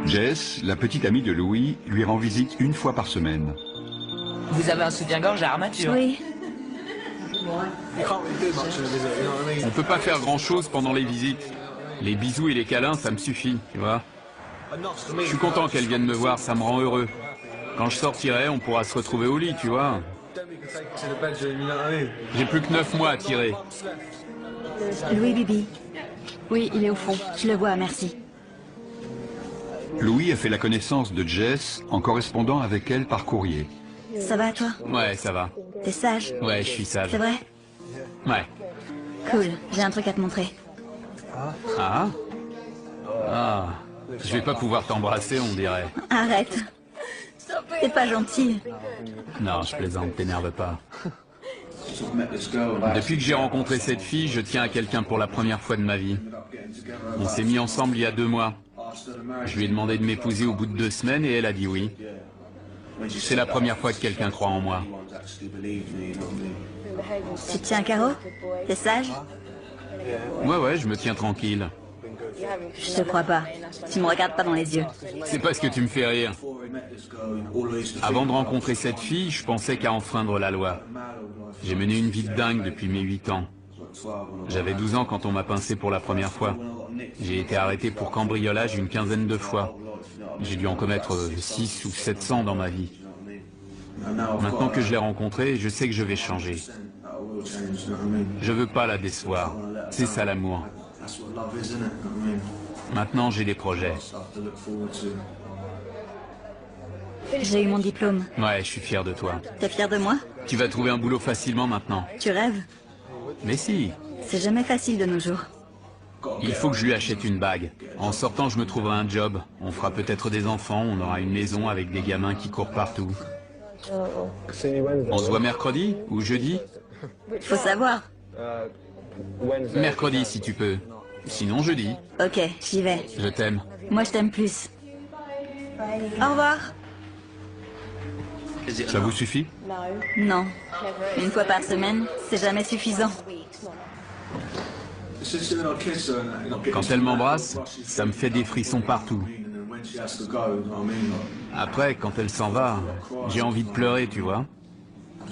Jess, la petite amie de Louis, lui rend visite 1 fois par semaine. Vous avez un soutien-gorge à armature? Oui. On peut pas faire grand-chose pendant les visites. Les bisous et les câlins, ça me suffit, tu vois. Je suis content qu'elle vienne me voir, ça me rend heureux. Quand je sortirai, on pourra se retrouver au lit, tu vois. J'ai plus que 9 mois à tirer. Louis Bibi. Oui, il est au fond. Je le vois, merci. Louis a fait la connaissance de Jess en correspondant avec elle par courrier. Ça va, toi? Ouais, ça va. T'es sage? Ouais, je suis sage. C'est vrai? Ouais. Cool, j'ai un truc à te montrer. Ah? Ah. Je vais pas pouvoir t'embrasser, on dirait. Arrête. T'es pas gentil. Non, je plaisante, t'énerve pas. Depuis que j'ai rencontré cette fille, je tiens à quelqu'un pour la première fois de ma vie. On s'est mis ensemble il y a 2 mois. Je lui ai demandé de m'épouser au bout de 2 semaines et elle a dit oui. C'est la première fois que quelqu'un croit en moi. Tu te tiens un carreau? T'es sage? Ouais, je me tiens tranquille. Je te crois pas. Tu me regardes pas dans les yeux. C'est parce que tu me fais rire. Avant de rencontrer cette fille, je pensais qu'à enfreindre la loi. J'ai mené une vie de dingue depuis mes 8 ans. J'avais 12 ans quand on m'a pincé pour la première fois. J'ai été arrêté pour cambriolage une 15aine de fois. J'ai dû en commettre 600 ou 700 dans ma vie. Maintenant que je l'ai rencontrée, je sais que je vais changer. Je veux pas la décevoir. C'est ça l'amour. Maintenant, j'ai des projets. J'ai eu mon diplôme. Ouais, je suis fier de toi. T'es fier de moi? Tu vas trouver un boulot facilement maintenant. Tu rêves? Mais si. C'est jamais facile de nos jours. Il faut que je lui achète une bague. En sortant, je me trouverai un job. On fera peut-être des enfants, on aura une maison avec des gamins qui courent partout. On se voit mercredi ou jeudi? Faut savoir. Mercredi si tu peux. Sinon jeudi. Ok, j'y vais. Je t'aime. Moi je t'aime plus. Au revoir. Ça vous suffit? Non. 1 fois par semaine, c'est jamais suffisant. Quand elle m'embrasse, ça me fait des frissons partout. Après, quand elle s'en va, j'ai envie de pleurer, tu vois.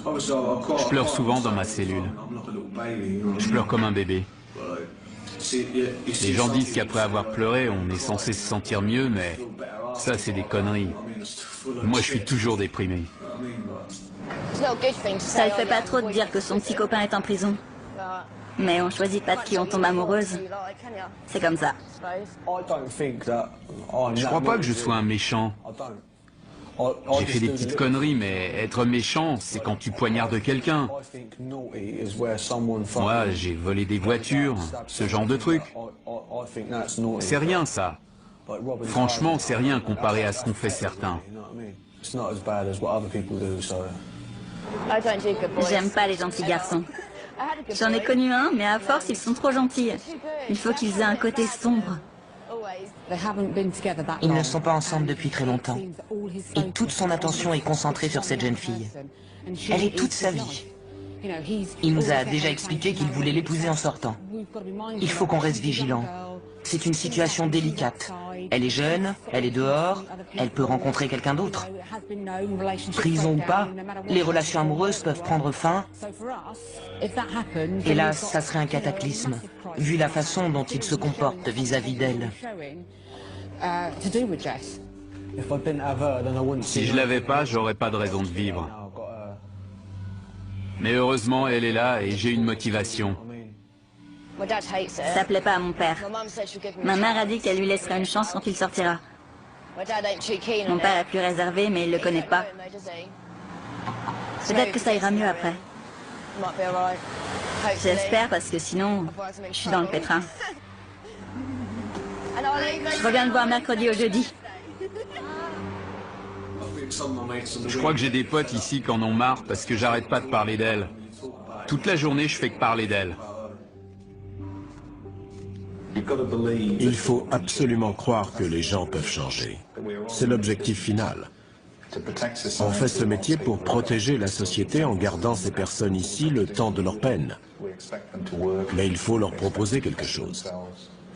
Je pleure souvent dans ma cellule. Je pleure comme un bébé. Les gens disent qu'après avoir pleuré, on est censé se sentir mieux, mais ça, c'est des conneries. Moi, je suis toujours déprimé. Ça le fait pas trop de dire que son petit copain est en prison. Mais on choisit pas de qui on tombe amoureuse. C'est comme ça. Je crois pas que je sois un méchant. J'ai fait des petites conneries, mais être méchant, c'est quand tu poignardes quelqu'un. Moi, j'ai volé des voitures, ce genre de truc. C'est rien, ça. Franchement, c'est rien comparé à ce qu'ont fait certains. J'aime pas les gentils garçons. J'en ai connu un, mais à force, ils sont trop gentils. Il faut qu'ils aient un côté sombre. Ils ne sont pas ensemble depuis très longtemps. Et toute son attention est concentrée sur cette jeune fille. Elle est toute sa vie. Il nous a déjà expliqué qu'il voulait l'épouser en sortant. Il faut qu'on reste vigilant. C'est une situation délicate. Elle est jeune, elle est dehors, elle peut rencontrer quelqu'un d'autre. Prison ou pas, les relations amoureuses peuvent prendre fin. Et là, ça serait un cataclysme, vu la façon dont il se comporte vis-à-vis d'elle. Si je l'avais pas, j'aurais pas de raison de vivre. Mais heureusement, elle est là et j'ai une motivation. Ça plaît pas à mon père. Ma mère a dit qu'elle lui laisserait une chance quand il sortira. Mon père est plus réservé, mais il le connaît pas. Peut-être que ça ira mieux après. J'espère, parce que sinon, je suis dans le pétrin. Je reviens te voir mercredi au jeudi. Je crois que j'ai des potes ici qui en ont marre parce que j'arrête pas de parler d'elle. Toute la journée, je fais que parler d'elle. Il faut absolument croire que les gens peuvent changer. C'est l'objectif final. On fait ce métier pour protéger la société en gardant ces personnes ici le temps de leur peine. Mais il faut leur proposer quelque chose.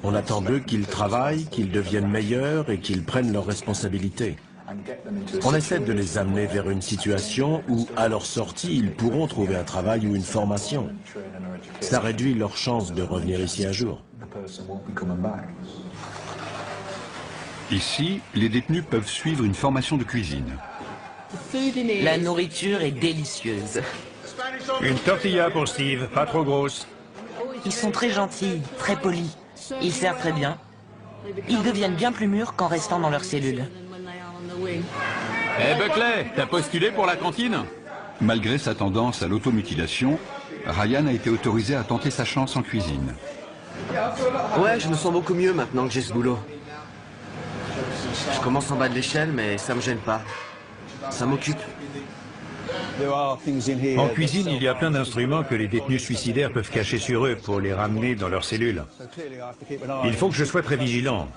On attend d'eux qu'ils travaillent, qu'ils deviennent meilleurs et qu'ils prennent leurs responsabilités. On essaie de les amener vers une situation où, à leur sortie, ils pourront trouver un travail ou une formation. Ça réduit leurs chances de revenir ici un jour. Ici, les détenus peuvent suivre une formation de cuisine. La nourriture est délicieuse. Une tortilla pour Steve, pas trop grosse. Ils sont très gentils, très polis. Ils servent très bien. Ils deviennent bien plus mûrs qu'en restant dans leur cellule. Eh Buckley, t'as postulé pour la cantine? Malgré sa tendance à l'automutilation, Ryan a été autorisé à tenter sa chance en cuisine. Ouais, je me sens beaucoup mieux maintenant que j'ai ce boulot. Je commence en bas de l'échelle, mais ça me gêne pas. Ça m'occupe. En cuisine, il y a plein d'instruments que les détenus suicidaires peuvent cacher sur eux pour les ramener dans leurs cellules. Il faut que je sois très vigilant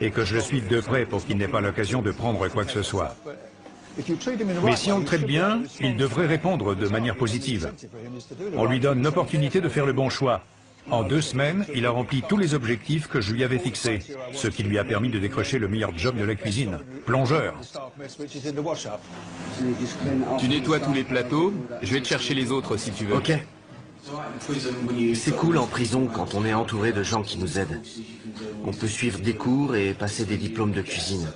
et que je le suive de près pour qu'il n'ait pas l'occasion de prendre quoi que ce soit. Mais si on le traite bien, il devrait répondre de manière positive. On lui donne l'opportunité de faire le bon choix. En 2 semaines, il a rempli tous les objectifs que je lui avais fixés, ce qui lui a permis de décrocher le meilleur job de la cuisine, plongeur. Tu nettoies tous les plateaux, je vais te chercher les autres si tu veux. Ok. C'est cool en prison quand on est entouré de gens qui nous aident. On peut suivre des cours et passer des diplômes de cuisine.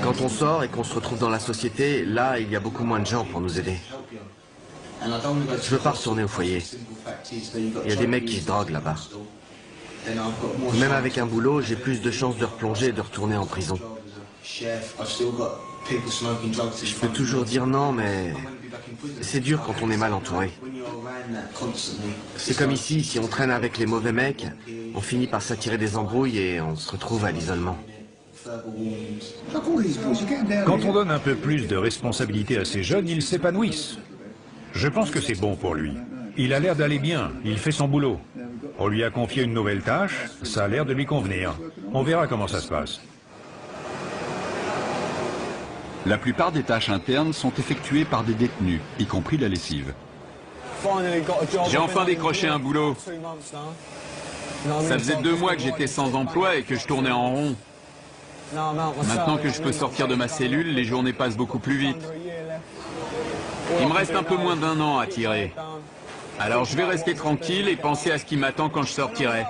Quand on sort et qu'on se retrouve dans la société, là, il y a beaucoup moins de gens pour nous aider. Je veux pas retourner au foyer. Il y a des mecs qui se droguent là-bas. Même avec un boulot, j'ai plus de chances de replonger et de retourner en prison. Je peux toujours dire non, mais c'est dur quand on est mal entouré. C'est comme ici, si on traîne avec les mauvais mecs, on finit par s'attirer des embrouilles et on se retrouve à l'isolement. Quand on donne un peu plus de responsabilité à ces jeunes, ils s'épanouissent. Je pense que c'est bon pour lui. Il a l'air d'aller bien, il fait son boulot. On lui a confié une nouvelle tâche, ça a l'air de lui convenir. On verra comment ça se passe. La plupart des tâches internes sont effectuées par des détenus, y compris la lessive. J'ai enfin décroché un boulot. Ça faisait 2 mois que j'étais sans emploi et que je tournais en rond. Maintenant que je peux sortir de ma cellule, les journées passent beaucoup plus vite. Il me reste un peu moins d'1 an à tirer. Alors je vais rester tranquille et penser à ce qui m'attend quand je sortirai.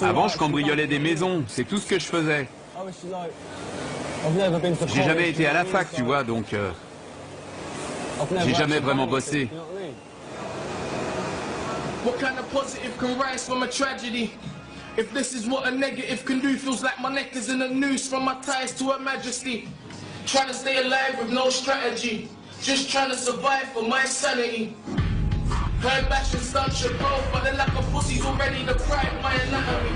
Avant, je cambriolais des maisons, c'est tout ce que je faisais. J'ai jamais été à la fac, tu vois, donc... j'ai jamais vraiment bossé. What kind of positive can rise from a tragedy? If this is what a negative can do, feels like my neck is in a noose from my ties to Her Majesty. Trying to stay alive with no strategy, just trying to survive for my sanity. Heard bash and stunt your bro, but then like a pussy's already the pride of my anatomy.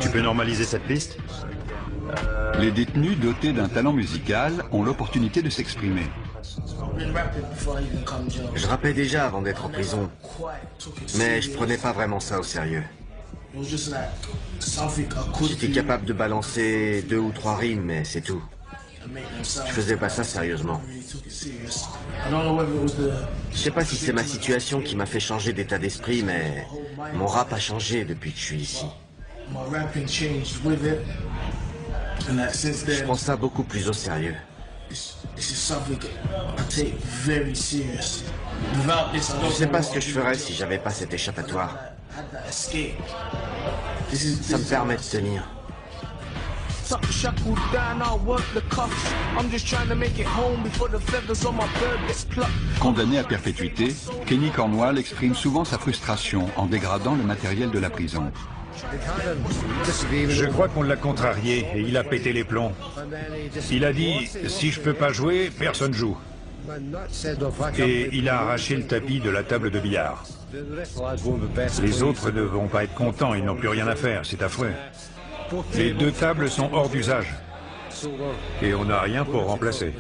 Tu peux normaliser cette piste? Les détenus dotés d'un talent musical ont l'opportunité de s'exprimer. Je rappais déjà avant d'être en prison, mais je prenais pas vraiment ça au sérieux. J'étais capable de balancer 2 ou 3 rimes, mais c'est tout. Je faisais pas ça sérieusement. Je sais pas si c'est ma situation qui m'a fait changer d'état d'esprit, mais mon rap a changé depuis que je suis ici. Je prends ça beaucoup plus au sérieux. Je sais pas ce que je ferais si j'avais pas cet échappatoire. Ça me permet de tenir. Condamné à perpétuité, Kenny Cornwall exprime souvent sa frustration en dégradant le matériel de la prison. Je crois qu'on l'a contrarié et il a pété les plombs. Il a dit « si je peux pas jouer, personne joue ». Et il a arraché le tapis de la table de billard. Les autres ne vont pas être contents, ils n'ont plus rien à faire, c'est affreux. Les 2 tables sont hors d'usage. Et on n'a rien pour remplacer.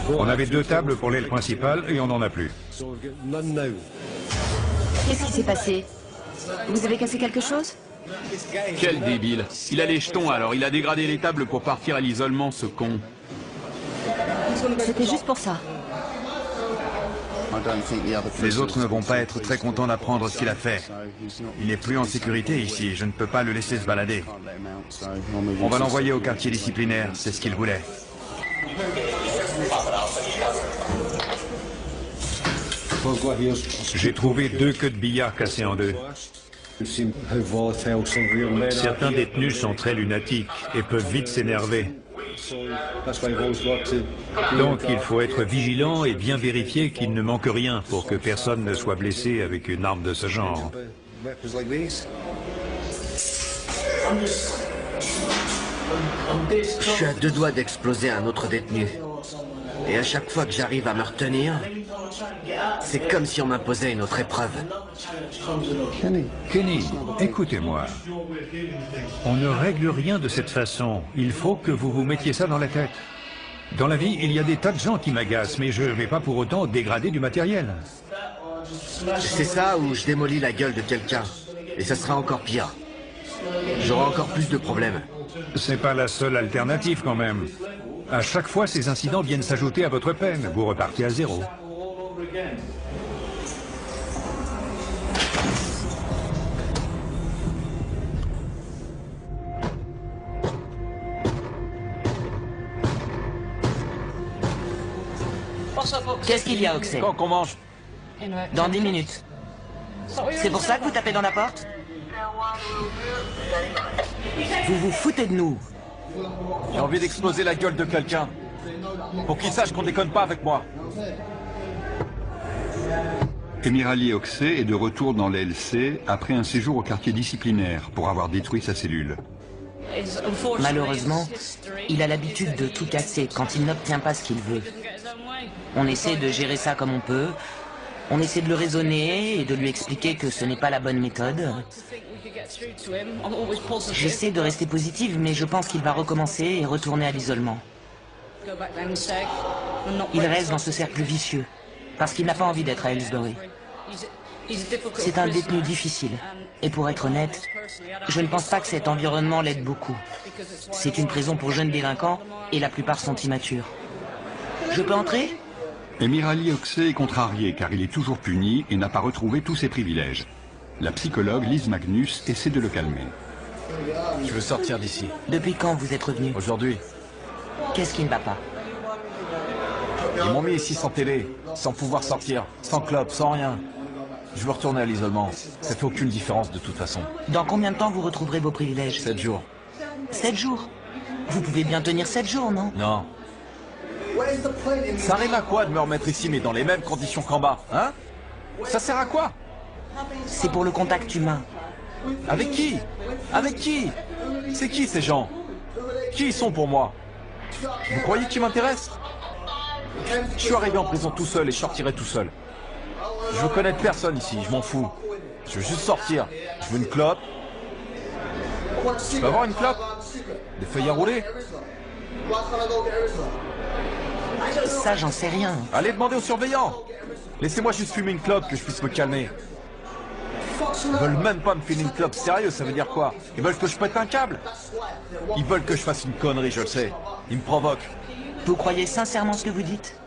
On avait 2 tables pour l'aile principale et on n'en a plus. Qu'est-ce qui s'est passé? Vous avez cassé quelque chose? Quel débile. Il a les jetons, alors il a dégradé les tables pour partir à l'isolement, ce con. C'était juste pour ça. Les autres ne vont pas être très contents d'apprendre ce qu'il a fait. Il n'est plus en sécurité ici, je ne peux pas le laisser se balader. On va l'envoyer au quartier disciplinaire, c'est ce qu'il voulait. J'ai trouvé 2 queues de billard cassées en 2. Certains détenus sont très lunatiques et peuvent vite s'énerver. Donc il faut être vigilant et bien vérifier qu'il ne manque rien pour que personne ne soit blessé avec une arme de ce genre. Je suis à 2 doigts d'exploser un autre détenu. Et à chaque fois que j'arrive à me retenir, c'est comme si on m'imposait une autre épreuve. Kenny, écoutez-moi. On ne règle rien de cette façon. Il faut que vous vous mettiez ça dans la tête. Dans la vie, il y a des tas de gens qui m'agacent, mais je ne vais pas pour autant dégrader du matériel. C'est ça ou je démolis la gueule de quelqu'un. Et ça sera encore pire. J'aurai encore plus de problèmes. C'est pas la seule alternative quand même. À chaque fois, ces incidents viennent s'ajouter à votre peine. Vous repartez à zéro. Qu'est-ce qu'il y a, Oxley? Quand qu'on mange? Dans 10 minutes. C'est pour ça que vous tapez dans la porte? Vous vous foutez de nous. J'ai envie d'exploser la gueule de quelqu'un. Pour qu'il sache qu'on déconne pas avec moi. Emirali Oxley est de retour dans l'LC après un séjour au quartier disciplinaire pour avoir détruit sa cellule. Malheureusement, il a l'habitude de tout casser quand il n'obtient pas ce qu'il veut. On essaie de gérer ça comme on peut. On essaie de le raisonner et de lui expliquer que ce n'est pas la bonne méthode. J'essaie de rester positive, mais je pense qu'il va recommencer et retourner à l'isolement. Il reste dans ce cercle vicieux, parce qu'il n'a pas envie d'être à Aylesbury. C'est un détenu difficile. Et pour être honnête, je ne pense pas que cet environnement l'aide beaucoup. C'est une prison pour jeunes délinquants, et la plupart sont immatures. Je peux entrer ? Emirali Oxley est contrarié car il est toujours puni et n'a pas retrouvé tous ses privilèges. La psychologue Liz Magnus essaie de le calmer. Je veux sortir d'ici. Depuis quand vous êtes revenu? Aujourd'hui. Qu'est-ce qui ne va pas? Ils m'ont mis ici sans télé, sans pouvoir sortir, sans club, sans rien. Je veux retourner à l'isolement. Ça fait aucune différence de toute façon. Dans combien de temps vous retrouverez vos privilèges? 7 jours. 7 jours? Vous pouvez bien tenir 7 jours, non? Non. Ça rime à quoi de me remettre ici mais dans les mêmes conditions qu'en bas, hein? Ça sert à quoi? C'est pour le contact humain. Avec qui? Avec qui? C'est qui ces gens? Qui ils sont pour moi? Vous croyez qu'ils m'intéressent? Je suis arrivé en prison tout seul et je sortirai tout seul. Je veux connaître personne ici, je m'en fous. Je veux juste sortir. Je veux une clope. Je peux avoir une clope? Des feuilles à rouler? Ça, j'en sais rien. Allez demander aux surveillants. Laissez-moi juste fumer une clope que je puisse me calmer. Ils veulent même pas me filer une clope, sérieux, ça veut dire quoi? Ils veulent que je pète un câble? Ils veulent que je fasse une connerie, je le sais. Ils me provoquent. Vous croyez sincèrement ce que vous dites?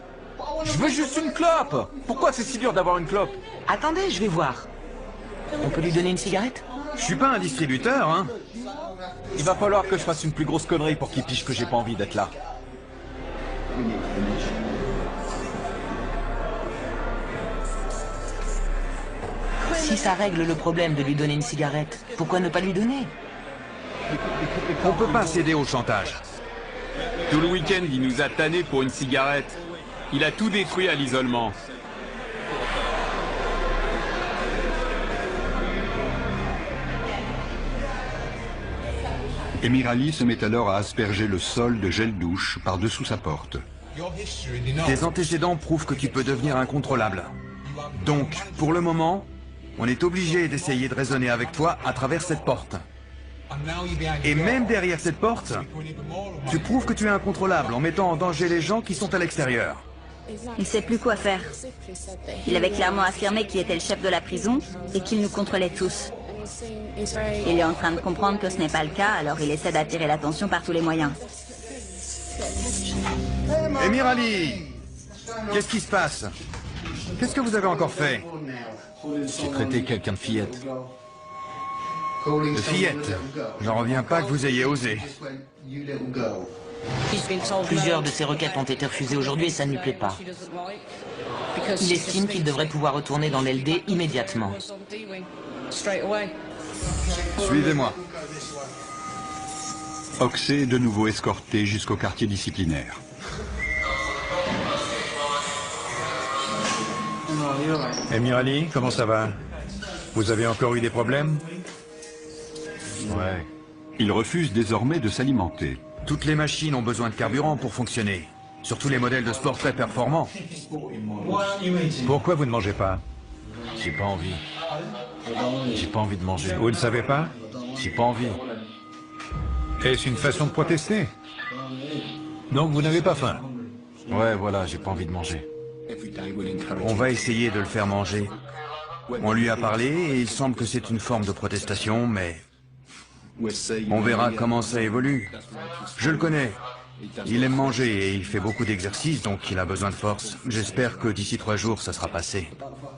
Je veux juste une clope. Pourquoi c'est si dur d'avoir une clope? Attendez, je vais voir. On peut lui donner une cigarette? Je suis pas un distributeur, hein. Il va falloir que je fasse une plus grosse connerie pour qu'il piche que j'ai pas envie d'être là. Si ça règle le problème de lui donner une cigarette, pourquoi ne pas lui donner? On peut pas céder au chantage. Tout le week-end, il nous a tannés pour une cigarette. Il a tout détruit à l'isolement. Emirali se met alors à asperger le sol de gel douche par-dessous sa porte. Tes antécédents prouvent que tu peux devenir incontrôlable. Donc, pour le moment, on est obligé d'essayer de raisonner avec toi à travers cette porte. Et même derrière cette porte, tu prouves que tu es incontrôlable en mettant en danger les gens qui sont à l'extérieur. Il ne sait plus quoi faire. Il avait clairement affirmé qu'il était le chef de la prison et qu'il nous contrôlait tous. Il est en train de comprendre que ce n'est pas le cas, alors il essaie d'attirer l'attention par tous les moyens. Emirali, qu'est-ce qui se passe? Qu'est-ce que vous avez encore fait? J'ai traité quelqu'un de fillette. De fillette? J'en reviens pas que vous ayez osé. Plusieurs de ses requêtes ont été refusées aujourd'hui et ça ne lui plaît pas. Il estime qu'il devrait pouvoir retourner dans l'LD immédiatement. Suivez-moi. Oxley est de nouveau escorté jusqu'au quartier disciplinaire. Emirali, comment ça va? Vous avez encore eu des problèmes? Ouais. Il refuse désormais de s'alimenter. Toutes les machines ont besoin de carburant pour fonctionner. Surtout les modèles de sport très performants. Pourquoi vous ne mangez pas? J'ai pas envie. J'ai pas envie de manger. Vous ne savez pas? J'ai pas envie. Est-ce une façon de protester? Donc vous n'avez pas faim? Ouais, voilà, j'ai pas envie de manger. On va essayer de le faire manger. On lui a parlé et il semble que c'est une forme de protestation, mais on verra comment ça évolue. Je le connais. Il aime manger et il fait beaucoup d'exercices, donc il a besoin de force. J'espère que d'ici 3 jours, ça sera passé.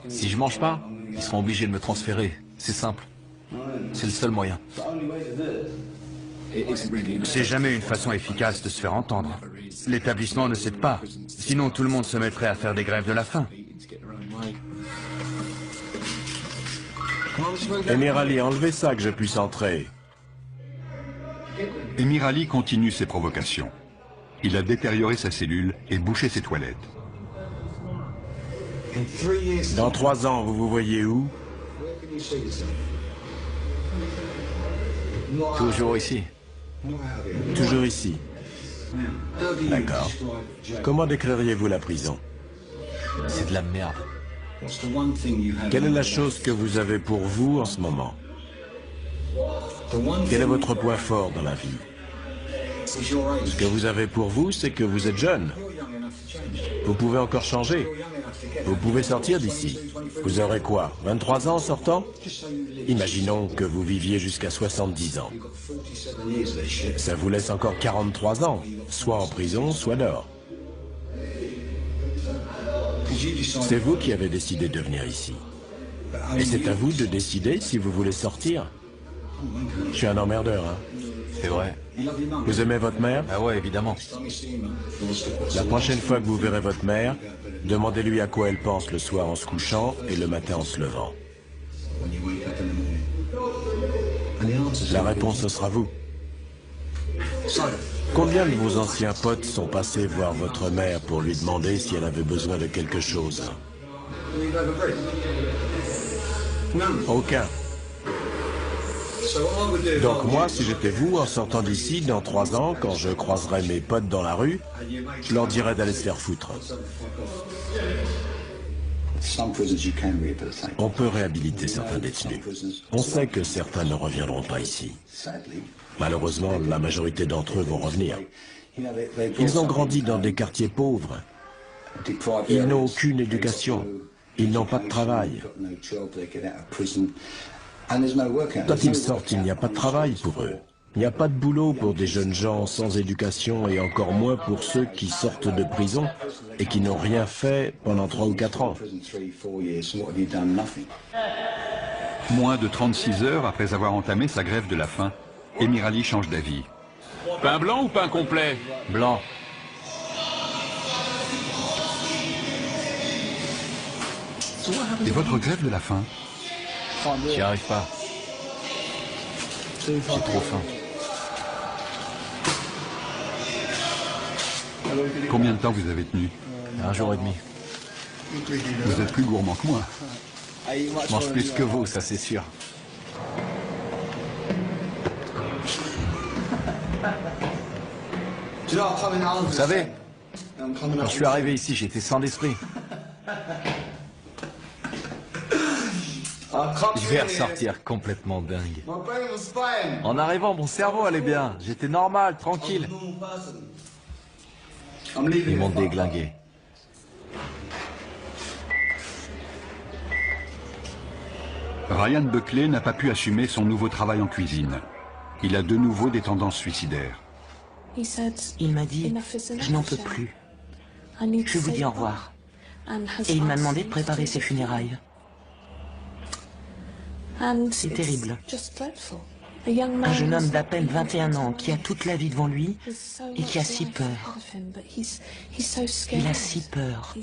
Si je mange pas, ils seront obligés de me transférer. C'est simple. C'est le seul moyen. C'est jamais une façon efficace de se faire entendre. L'établissement ne cède pas. Sinon, tout le monde se mettrait à faire des grèves de la faim. Émir Ali, enlevez ça que je puisse entrer. Émir Ali continue ses provocations. Il a détérioré sa cellule et bouché ses toilettes. Dans 3 ans, vous vous voyez où? Toujours ici. Toujours ici. D'accord. Comment décririez-vous la prison? C'est de la merde. Quelle est la chose que vous avez pour vous en ce moment? Quel est votre point fort dans la vie? Ce que vous avez pour vous, c'est que vous êtes jeune. Vous pouvez encore changer. Vous pouvez sortir d'ici. Vous aurez quoi? 23 ans en sortant? Imaginons que vous viviez jusqu'à 70 ans. Ça vous laisse encore 43 ans, soit en prison, soit dehors. C'est vous qui avez décidé de venir ici. Et c'est à vous de décider si vous voulez sortir. Je suis un emmerdeur, hein. C'est vrai. Vous aimez votre mère? Ah ouais, évidemment. La prochaine fois que vous verrez votre mère, demandez-lui à quoi elle pense le soir en se couchant et le matin en se levant. La réponse, ce sera vous. Combien de vos anciens potes sont passés voir votre mère pour lui demander si elle avait besoin de quelque chose? Aucun. Donc moi, si j'étais vous, en sortant d'ici, dans 3 ans, quand je croiserai mes potes dans la rue, je leur dirais d'aller se faire foutre. On peut réhabiliter certains détenus. On sait que certains ne reviendront pas ici. Malheureusement, la majorité d'entre eux vont revenir. Ils ont grandi dans des quartiers pauvres. Ils n'ont aucune éducation. Ils n'ont pas de travail. Quand ils sortent, il n'y a pas de travail pour eux. Il n'y a pas de boulot pour des jeunes gens sans éducation et encore moins pour ceux qui sortent de prison et qui n'ont rien fait pendant 3 ou 4 ans. Moins de 36 heures après avoir entamé sa grève de la faim, Émir Ali change d'avis. Pain blanc ou pain complet? Blanc. Et votre grève de la faim? J'y arrive pas. J'ai trop faim. Combien de temps vous avez tenu? 1 jour et demi. Vous êtes plus gourmand que moi. Je mange plus que vous, ça c'est sûr. Vous savez, quand je suis arrivé ici, j'étais sans l'esprit. Je vais ressortir complètement dingue. En arrivant, mon cerveau allait bien. J'étais normal, tranquille. Ils m'ont déglingué. Ryan Buckley n'a pas pu assumer son nouveau travail en cuisine. Il a de nouveau des tendances suicidaires. Il m'a dit, je n'en peux plus. Je vous dis au revoir. Et il m'a demandé de préparer ses funérailles. C'est terrible. Un jeune homme d'à peine 21 ans qui a toute la vie devant lui et qui a si peur. Il a si peur.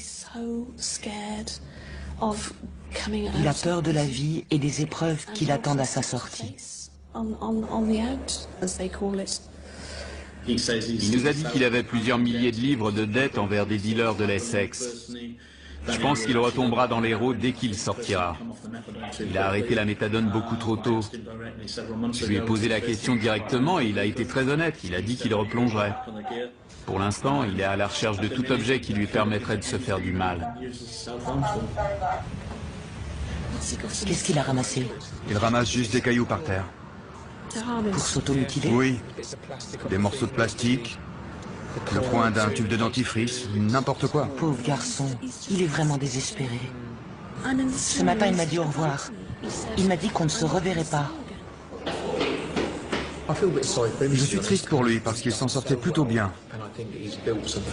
Il a peur de la vie et des épreuves qui l'attendent à sa sortie. Il nous a dit qu'il avait plusieurs milliers de livres de dettes envers des dealers de l'Essex. Je pense qu'il retombera dans l'héros dès qu'il sortira. Il a arrêté la méthadone beaucoup trop tôt. Je lui ai posé la question directement et il a été très honnête. Il a dit qu'il replongerait. Pour l'instant, il est à la recherche de tout objet qui lui permettrait de se faire du mal. Qu'est-ce qu'il a ramassé? Il ramasse juste des cailloux par terre. Pour s'automutiler? Oui. Des morceaux de plastique, le coin d'un tube de dentifrice, n'importe quoi. Pauvre garçon, il est vraiment désespéré. Ce matin, il m'a dit au revoir. Il m'a dit qu'on ne se reverrait pas. Je suis triste pour lui parce qu'il s'en sortait plutôt bien.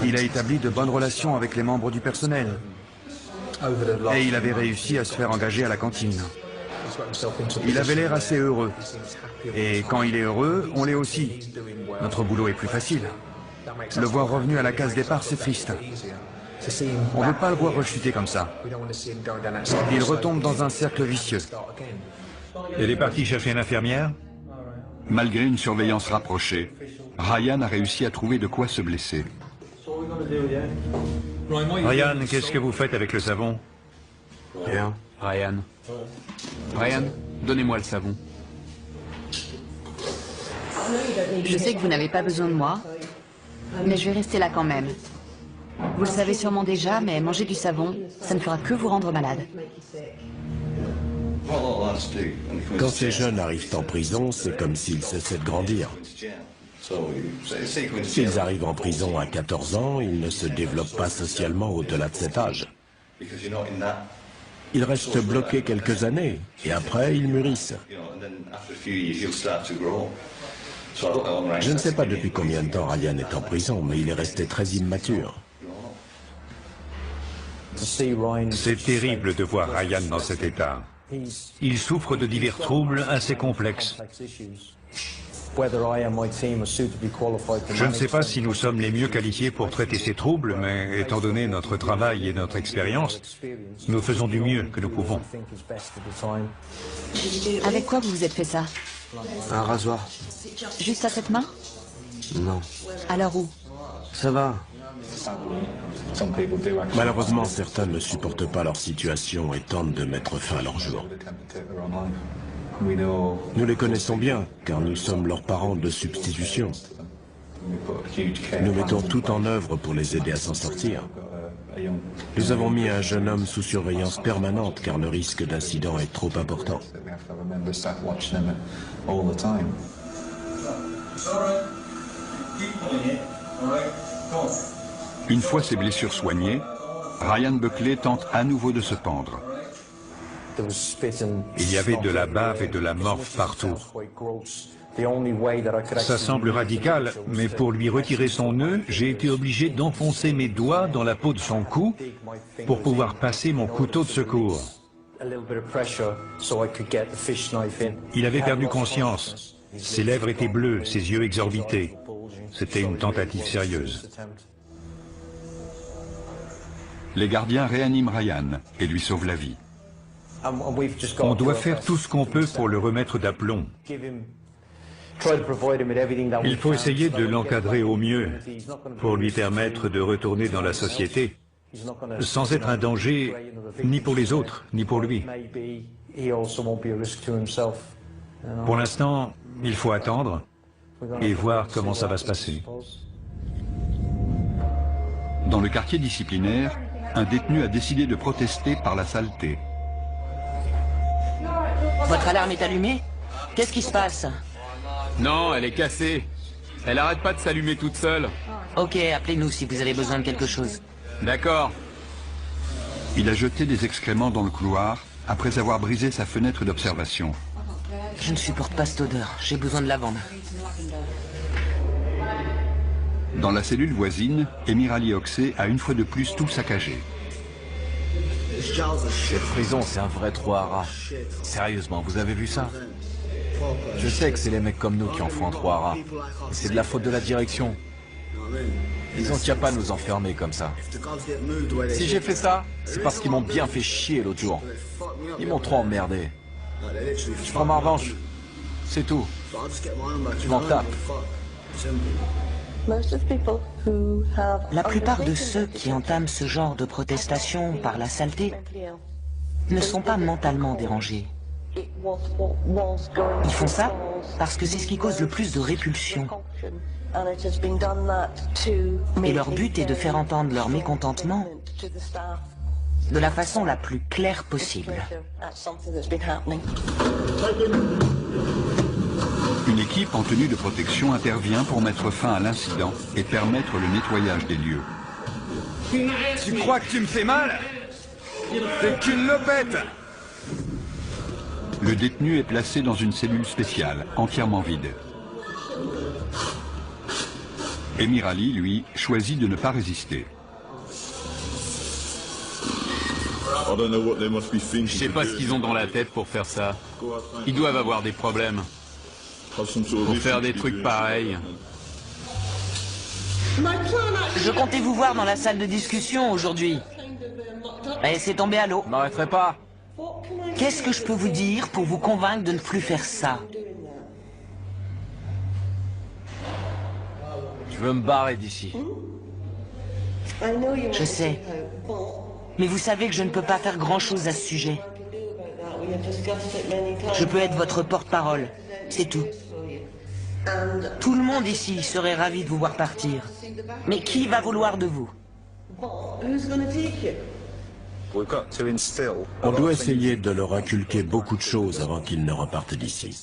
Il a établi de bonnes relations avec les membres du personnel. Et il avait réussi à se faire engager à la cantine. Il avait l'air assez heureux. Et quand il est heureux, on l'est aussi. Notre boulot est plus facile. Le voir revenu à la case départ, c'est triste. On ne veut pas le voir rechuter comme ça. Il retombe dans un cercle vicieux. Elle est partie chercher une infirmière? Malgré une surveillance rapprochée, Ryan a réussi à trouver de quoi se blesser. Ryan, qu'est-ce que vous faites avec le savon? Rien. Ryan. Ryan, donnez-moi le savon. Je sais que vous n'avez pas besoin de moi, mais je vais rester là quand même. Vous le savez sûrement déjà, mais manger du savon, ça ne fera que vous rendre malade. Quand ces jeunes arrivent en prison, c'est comme s'ils cessaient de grandir. S'ils arrivent en prison à 14 ans, ils ne se développent pas socialement au-delà de cet âge. Ils restent bloqués quelques années, et après, ils mûrissent. Je ne sais pas depuis combien de temps Ryan est en prison, mais il est resté très immature. C'est terrible de voir Ryan dans cet état. Il souffre de divers troubles assez complexes. Je ne sais pas si nous sommes les mieux qualifiés pour traiter ces troubles, mais étant donné notre travail et notre expérience, nous faisons du mieux que nous pouvons. Avec quoi vous vous êtes fait ça? Un rasoir. Juste à cette main? Non. Alors où? Ça va. Malheureusement, certains ne supportent pas leur situation et tentent de mettre fin à leur jour. Nous les connaissons bien, car nous sommes leurs parents de substitution. Nous mettons tout en œuvre pour les aider à s'en sortir. Nous avons mis un jeune homme sous surveillance permanente, car le risque d'incident est trop important. Une fois ses blessures soignées, Ryan Buckley tente à nouveau de se pendre. Il y avait de la bave et de la morphe partout. Ça semble radical, mais pour lui retirer son nœud, j'ai été obligé d'enfoncer mes doigts dans la peau de son cou pour pouvoir passer mon couteau de secours. Il avait perdu conscience. Ses lèvres étaient bleues, ses yeux exorbités. C'était une tentative sérieuse. Les gardiens réaniment Ryan et lui sauvent la vie. On doit faire tout ce qu'on peut pour le remettre d'aplomb. Il faut essayer de l'encadrer au mieux pour lui permettre de retourner dans la société sans être un danger ni pour les autres, ni pour lui. Pour l'instant, il faut attendre et voir comment ça va se passer. Dans le quartier disciplinaire, un détenu a décidé de protester par la saleté. Votre alarme est allumée? Qu'est-ce qui se passe? Non, elle est cassée. Elle arrête pas de s'allumer toute seule. Ok, appelez-nous si vous avez besoin de quelque chose. D'accord. Il a jeté des excréments dans le couloir après avoir brisé sa fenêtre d'observation. Je ne supporte pas cette odeur. J'ai besoin de lavande. Dans la cellule voisine, Emirali Oxé a une fois de plus tout saccagé. Cette prison, c'est un vrai trou à rats. Sérieusement, vous avez vu ça? Je sais que c'est les mecs comme nous qui en font un trou à rats. C'est de la faute de la direction. Ils ont qu'à pas nous enfermer comme ça. Si j'ai fait ça, c'est parce qu'ils m'ont bien fait chier l'autre jour. Ils m'ont trop emmerdé. Je prends ma revanche. C'est tout. Je m'en tape. La plupart de ceux qui entament ce genre de protestation par la saleté ne sont pas mentalement dérangés. Ils font ça parce que c'est ce qui cause le plus de répulsion. Et leur but est de faire entendre leur mécontentement de la façon la plus claire possible. Une équipe en tenue de protection intervient pour mettre fin à l'incident et permettre le nettoyage des lieux. Tu crois que tu me fais mal? T'es qu'une lopette! Le détenu est placé dans une cellule spéciale, entièrement vide. Emir Ali, lui, choisit de ne pas résister. Je sais pas ce qu'ils ont dans la tête pour faire ça. Ils doivent avoir des problèmes. Pour faire des trucs pareils. Je comptais vous voir dans la salle de discussion aujourd'hui. Et c'est tombé à l'eau. Je m'arrêterai pas. Qu'est-ce que je peux vous dire pour vous convaincre de ne plus faire ça? Je veux me barrer d'ici. Je sais. Mais vous savez que je ne peux pas faire grand-chose à ce sujet. Je peux être votre porte-parole, c'est tout. Tout le monde ici serait ravi de vous voir partir. Mais qui va vouloir de vous? On doit essayer de leur inculquer beaucoup de choses avant qu'ils ne repartent d'ici.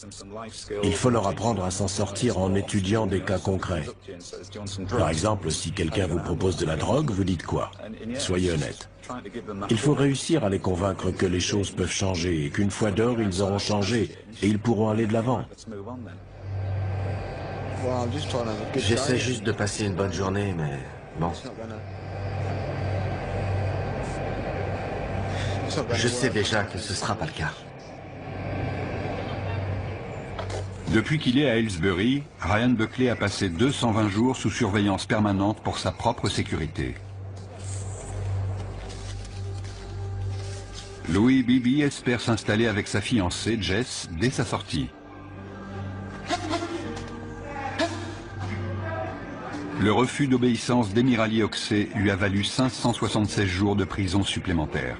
Il faut leur apprendre à s'en sortir en étudiant des cas concrets. Par exemple, si quelqu'un vous propose de la drogue, vous dites quoi? Soyez honnête. Il faut réussir à les convaincre que les choses peuvent changer et qu'une fois dehors, ils auront changé et ils pourront aller de l'avant. J'essaie juste de passer une bonne journée, mais bon. Je sais déjà que ce sera pas le cas. Depuis qu'il est à Aylesbury, Ryan Buckley a passé 220 jours sous surveillance permanente pour sa propre sécurité. Louis Bibi espère s'installer avec sa fiancée, Jess, dès sa sortie. Le refus d'obéissance d'Emir Ali Oxey lui a valu 576 jours de prison supplémentaires.